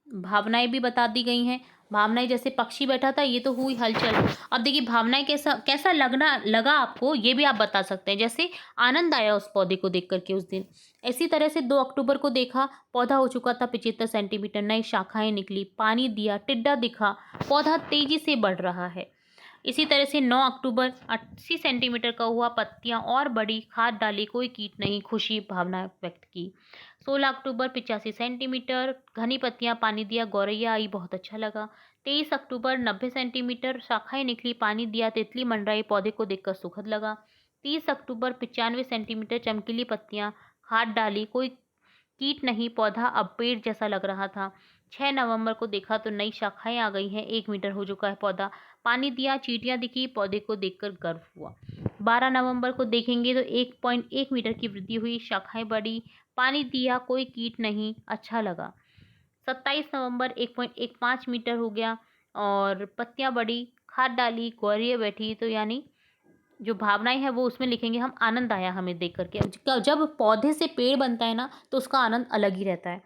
भावनाएं भी बता दी गई हैं। भावनाएं जैसे पक्षी बैठा था, ये तो हुई हलचल। अब देखिए भावनाएं कैसा कैसा लगा आपको, ये भी आप बता सकते हैं। जैसे आनंद आया उस पौधे को देख करके उस दिन। इसी तरह से 2 अक्टूबर को देखा, पौधा हो चुका था 75 सेंटीमीटर, नई शाखाएं निकली, पानी दिया, टिड्डा दिखा, पौधा तेजी से बढ़ रहा है। इसी तरह से 9 अक्टूबर 80 सेंटीमीटर का हुआ, पत्तियां और बड़ी, खाद डाली, कोई कीट नहीं, खुशी भावना व्यक्त की। 16 अक्टूबर 85 सेंटीमीटर, घनी पत्तियां, पानी दिया, गौरैया आई, बहुत अच्छा लगा। 23 अक्टूबर 90 सेंटीमीटर, शाखाएं निकली, पानी दिया, तितली मंडराई, पौधे को देखकर सुखद लगा। 30 अक्टूबर 95 सेंटीमीटर, चमकीली पत्तियां, खाद डाली, कोई कीट नहीं, पौधा अब पेड़ जैसा लग रहा था। 6 नवंबर को देखा तो नई शाखाएं आ गई हैं, 1 मीटर हो चुका है पौधा, पानी दिया, चींटियाँ दिखी, पौधे को देखकर गर्व हुआ। 12 नवंबर को देखेंगे तो 1.1 मीटर की वृद्धि हुई, शाखाएं बढ़ी, पानी दिया, कोई कीट नहीं, अच्छा लगा। 27 नवंबर 1.15 मीटर हो गया और पत्तियां बढ़ी, खाद डाली, गौरैया बैठी, तो यानी जो भावनाएं हैं वो उसमें लिखेंगे हम, आनंद आया हमें देख करके। जब पौधे से पेड़ बनता है ना तो उसका आनंद अलग ही रहता है।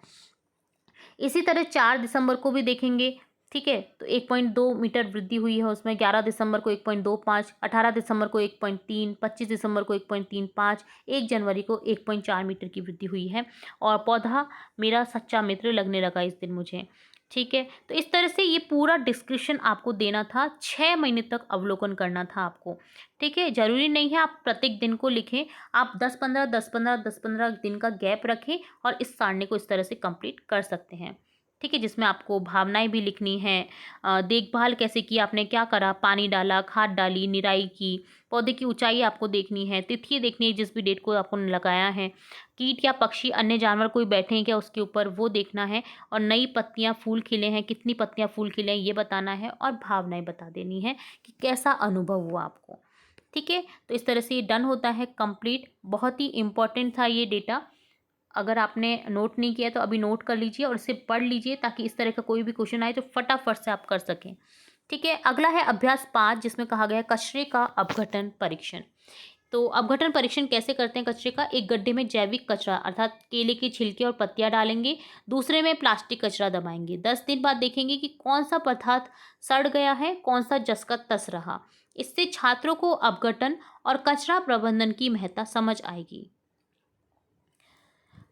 इसी तरह 4 दिसंबर को भी देखेंगे, ठीक है, तो 1.2 मीटर वृद्धि हुई है उसमें। 11 दिसंबर को 1.25, 18 दिसंबर को 1.3, 25 दिसंबर को 1.35, 1 जनवरी को 1.4 मीटर की वृद्धि हुई है और पौधा मेरा सच्चा मित्र लगने लगा इस दिन मुझे, ठीक है। तो इस तरह से ये पूरा डिस्क्रिप्शन आपको देना था, 6 महीने तक अवलोकन करना था आपको, ठीक है। ज़रूरी नहीं है आप प्रत्येक दिन को लिखें, आप 10-15, 10-15, 10-15 दिन का गैप रखें और इस सारणी को इस तरह से कंप्लीट कर सकते हैं, ठीक है। जिसमें आपको भावनाएं भी लिखनी है, देखभाल कैसे की आपने, क्या करा, पानी डाला, खाद डाली, निराई की, पौधे की ऊंचाई आपको देखनी है, तिथि देखनी है जिस भी डेट को आपको लगाया है, कीट या पक्षी अन्य जानवर कोई बैठे हैं क्या उसके ऊपर वो देखना है, और नई पत्तियां फूल खिले हैं, कितनी पत्तियां फूल खिले हैं ये बताना है, और भावनाएं बता देनी है कि कैसा अनुभव हुआ आपको, ठीक है। तो इस तरह से ये डन होता है कंप्लीट। बहुत ही इंपॉर्टेंट था ये डेटा, अगर आपने नोट नहीं किया तो अभी नोट कर लीजिए और इसे पढ़ लीजिए ताकि इस तरह का कोई भी क्वेश्चन आए तो फटाफट से आप कर सकें, ठीक है। अगला है अभ्यास 5 जिसमें कहा गया है कचरे का अपघटन परीक्षण। तो अपघटन परीक्षण कैसे करते हैं कचरे का? एक गड्ढे में जैविक कचरा अर्थात केले के छिलके और पत्तियां डालेंगे, दूसरे में प्लास्टिक कचरा दबाएंगे, 10 दिन बाद देखेंगे कि कौन सा पदार्थ सड़ गया है, कौन सा जस का तस रहा। इससे छात्रों को अपघटन और कचरा प्रबंधन की महत्ता समझ आएगी।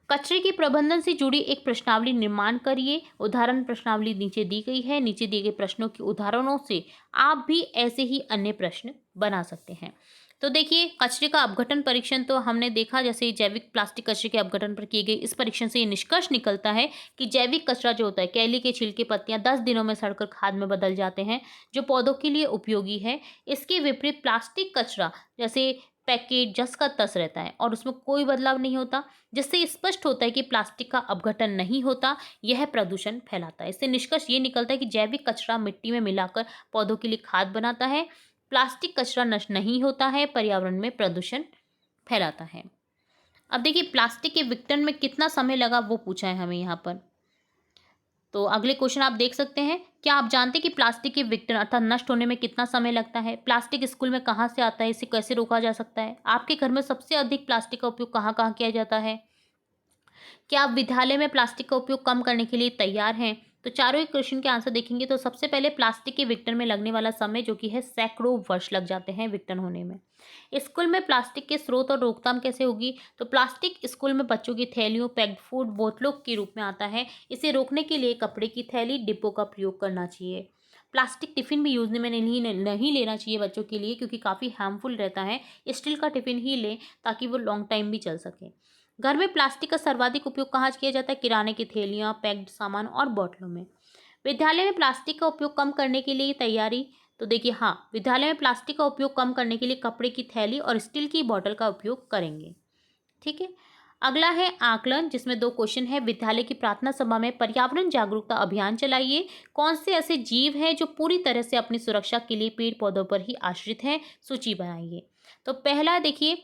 कचरे के प्रबंधन से जुड़ी एक प्रश्नावली निर्माण करिए। उदाहरण प्रश्नावली नीचे दी गई है। नीचे दिए गए प्रश्नों के उदाहरणों से आप भी ऐसे ही अन्य प्रश्न बना सकते हैं। तो देखिए, कचरे का अपघटन परीक्षण तो हमने देखा, जैसे जैविक प्लास्टिक कचरे के अपघटन पर किए गए इस परीक्षण से ये निष्कर्ष निकलता है कि जैविक कचरा जो होता है, केले के छिलके, पत्तियां 10 दिनों में सड़कर खाद में बदल जाते हैं जो पौधों के लिए उपयोगी है। इसके विपरीत प्लास्टिक कचरा जैसे पैकेट, जस का तस रहता है और उसमें कोई बदलाव नहीं होता, जिससे स्पष्ट होता है कि प्लास्टिक का अपघटन नहीं होता, यह प्रदूषण फैलाता है। इससे निष्कर्ष ये निकलता है कि जैविक कचरा मिट्टी में मिलाकर पौधों के लिए खाद बनाता है, प्लास्टिक कचरा नष्ट नहीं होता है, पर्यावरण में प्रदूषण फैलाता है। अब देखिए, प्लास्टिक के विघटन में कितना समय लगा वो पूछा है हमें यहाँ पर। तो अगले क्वेश्चन आप देख सकते हैं, क्या आप जानते हैं कि प्लास्टिक के विघटन अर्थात नष्ट होने में कितना समय लगता है? प्लास्टिक स्कूल में कहाँ से आता है, इसे कैसे रोका जा सकता है? आपके घर में सबसे अधिक प्लास्टिक का उपयोग कहाँ कहाँ किया जाता है? क्या आप विद्यालय में प्लास्टिक का उपयोग कम करने के लिए तैयार हैं? तो चारों ही क्वेश्चन के आंसर देखेंगे तो सबसे पहले प्लास्टिक के विघटन में लगने वाला समय जो कि है सैकड़ों वर्ष लग जाते हैं विघटन होने में। स्कूल में प्लास्टिक के स्रोत और रोकथाम कैसे होगी? तो प्लास्टिक स्कूल में बच्चों की थैलियों, पैक्ड फूड, बोतलों के रूप में आता है। इसे रोकने के लिए कपड़े की थैली, डिब्बों का प्रयोग करना चाहिए। प्लास्टिक टिफिन भी यूज में नहीं लेना चाहिए बच्चों के लिए, क्योंकि काफ़ी हार्मफुल रहता है। स्टील का टिफिन ही लें ताकि वो लॉन्ग टाइम भी चल सके। घर में प्लास्टिक का सर्वाधिक उपयोग कहाँ किया जाता है? किराने की थैलियाँ, पैक्ड सामान और बोतलों में। विद्यालय में प्लास्टिक का उपयोग कम करने के लिए तैयारी। तो देखिए, हाँ, विद्यालय में प्लास्टिक का उपयोग कम करने के लिए कपड़े की थैली और स्टील की बोतल का उपयोग करेंगे, ठीक है। अगला है आकलन, जिसमें 2 क्वेश्चन है। विद्यालय की प्रार्थना सभा में पर्यावरण जागरूकता अभियान चलाइए। कौन से ऐसे जीव हैं जो पूरी तरह से अपनी सुरक्षा के लिए पेड़ पौधों पर ही आश्रित हैं? सूची बनाइए। तो पहला देखिए,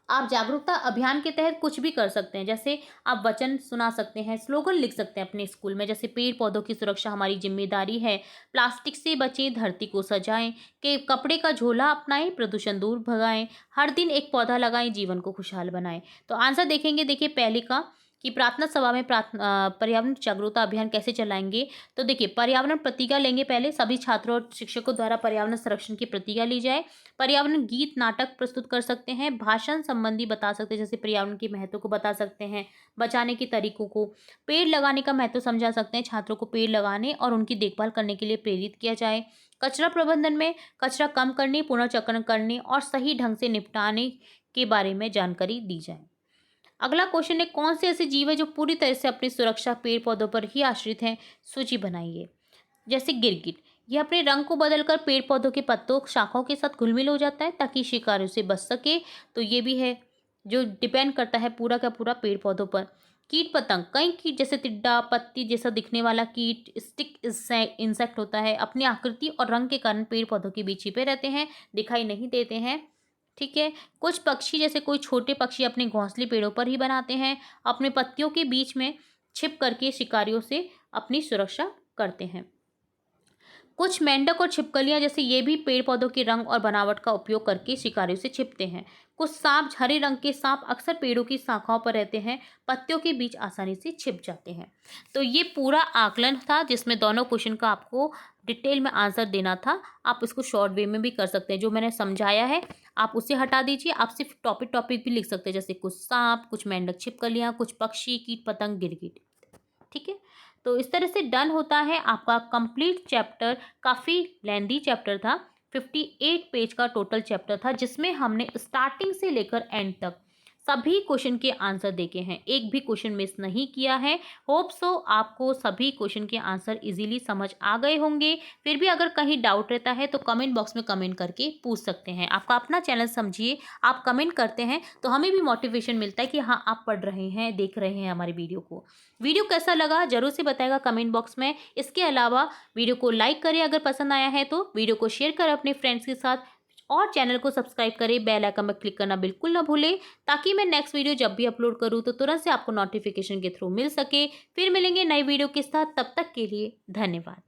आप जागरूकता अभियान के तहत कुछ भी कर सकते हैं, जैसे आप वचन सुना सकते हैं, स्लोगन लिख सकते हैं अपने स्कूल में, जैसे पेड़ पौधों की सुरक्षा हमारी जिम्मेदारी है, प्लास्टिक से बचें, धरती को सजाएं, के कपड़े का झोला अपनाएं, प्रदूषण दूर भगाएं, हर दिन एक पौधा लगाएं, जीवन को खुशहाल बनाएं। तो आंसर देखेंगे, देखिए पहले का कि प्रार्थना सभा में पर्यावरण जागरूकता अभियान कैसे चलाएंगे। तो देखिए, पर्यावरण प्रतिज्ञा लेंगे, पहले सभी छात्रों और शिक्षकों द्वारा पर्यावरण संरक्षण की प्रतिज्ञा ली जाए। पर्यावरण गीत, नाटक प्रस्तुत कर सकते हैं, भाषण संबंधी बता सकते हैं, जैसे पर्यावरण के महत्व को बता सकते हैं, बचाने के तरीकों को, पेड़ लगाने का महत्व समझा सकते हैं, छात्रों को पेड़ लगाने और उनकी देखभाल करने के लिए प्रेरित किया जाए। कचरा प्रबंधन में कचरा कम करने, पुनर्चक्रण करने और सही ढंग से निपटाने के बारे में जानकारी दी जाए। अगला क्वेश्चन है, कौन से ऐसे जीव है जो पूरी तरह से अपनी सुरक्षा पेड़ पौधों पर ही आश्रित हैं? सूची बनाइए। जैसे गिरगिट, यह अपने रंग को बदलकर पेड़ पौधों के पत्तों, शाखाओं के साथ घुल-मिल हो जाता है ताकि शिकारियों से बच सके। तो ये भी है जो डिपेंड करता है पूरा का पूरा पेड़ पौधों पर। कीट पतंग, कई कीट जैसे टिड्डा, पत्ती जैसा दिखने वाला कीट, स्टिक इंसेक्ट होता है, अपनी आकृति और रंग के कारण पेड़ पौधों के बीच छिपे रहते हैं, दिखाई नहीं देते हैं। ठीक है। कुछ पक्षी जैसे कोई छोटे पक्षी अपने घोंसले पेड़ों पर ही बनाते हैं, अपने पत्तियों के बीच में छिप करके शिकारियों से अपनी सुरक्षा करते हैं। कुछ मेंढक और छिपकलियां जैसे ये भी पेड़ पौधों के रंग और बनावट का उपयोग करके शिकारियों से छिपते हैं। कुछ सांप, हरे रंग के सांप अक्सर पेड़ों की शाखाओं पर रहते हैं, पत्तियों के बीच आसानी से छिप जाते हैं। तो ये पूरा आकलन था जिसमें दोनों क्वेश्चन का आपको डिटेल में आंसर देना था। आप इसको शॉर्ट वे में भी कर सकते हैं, जो मैंने समझाया है आप उसे हटा दीजिए। आप सिर्फ टॉपिक टॉपिक भी लिख सकते हैं, जैसे कुछ सांप, कुछ मेंढक छिपकलियां, कुछ पक्षी, कीट पतंग, गिरगिट। ठीक है। तो इस तरह से डन होता है आपका कंप्लीट चैप्टर। काफ़ी लेंदी चैप्टर था, 58 पेज का टोटल चैप्टर था, जिसमें हमने स्टार्टिंग से लेकर एंड तक सभी क्वेश्चन के आंसर देखे हैं, एक भी क्वेश्चन मिस नहीं किया है। होप सो आपको सभी क्वेश्चन के आंसर इजीली समझ आ गए होंगे। फिर भी अगर कहीं डाउट रहता है तो कमेंट बॉक्स में कमेंट करके पूछ सकते हैं। आपका अपना चैनल समझिए, आप कमेंट करते हैं तो हमें भी मोटिवेशन मिलता है कि हाँ, आप पढ़ रहे हैं, देख रहे हैं हमारी वीडियो को। वीडियो कैसा लगा ज़रूर से बताएगा कमेंट बॉक्स में। इसके अलावा वीडियो को लाइक करें, अगर पसंद आया है तो वीडियो को शेयर करें अपने फ्रेंड्स के साथ, और चैनल को सब्सक्राइब करें, बेल आइकन पर क्लिक करना बिल्कुल ना भूलें, ताकि मैं नेक्स्ट वीडियो जब भी अपलोड करूं तो तुरंत से आपको नोटिफिकेशन के थ्रू मिल सके। फिर मिलेंगे नई वीडियो के साथ, तब तक के लिए धन्यवाद।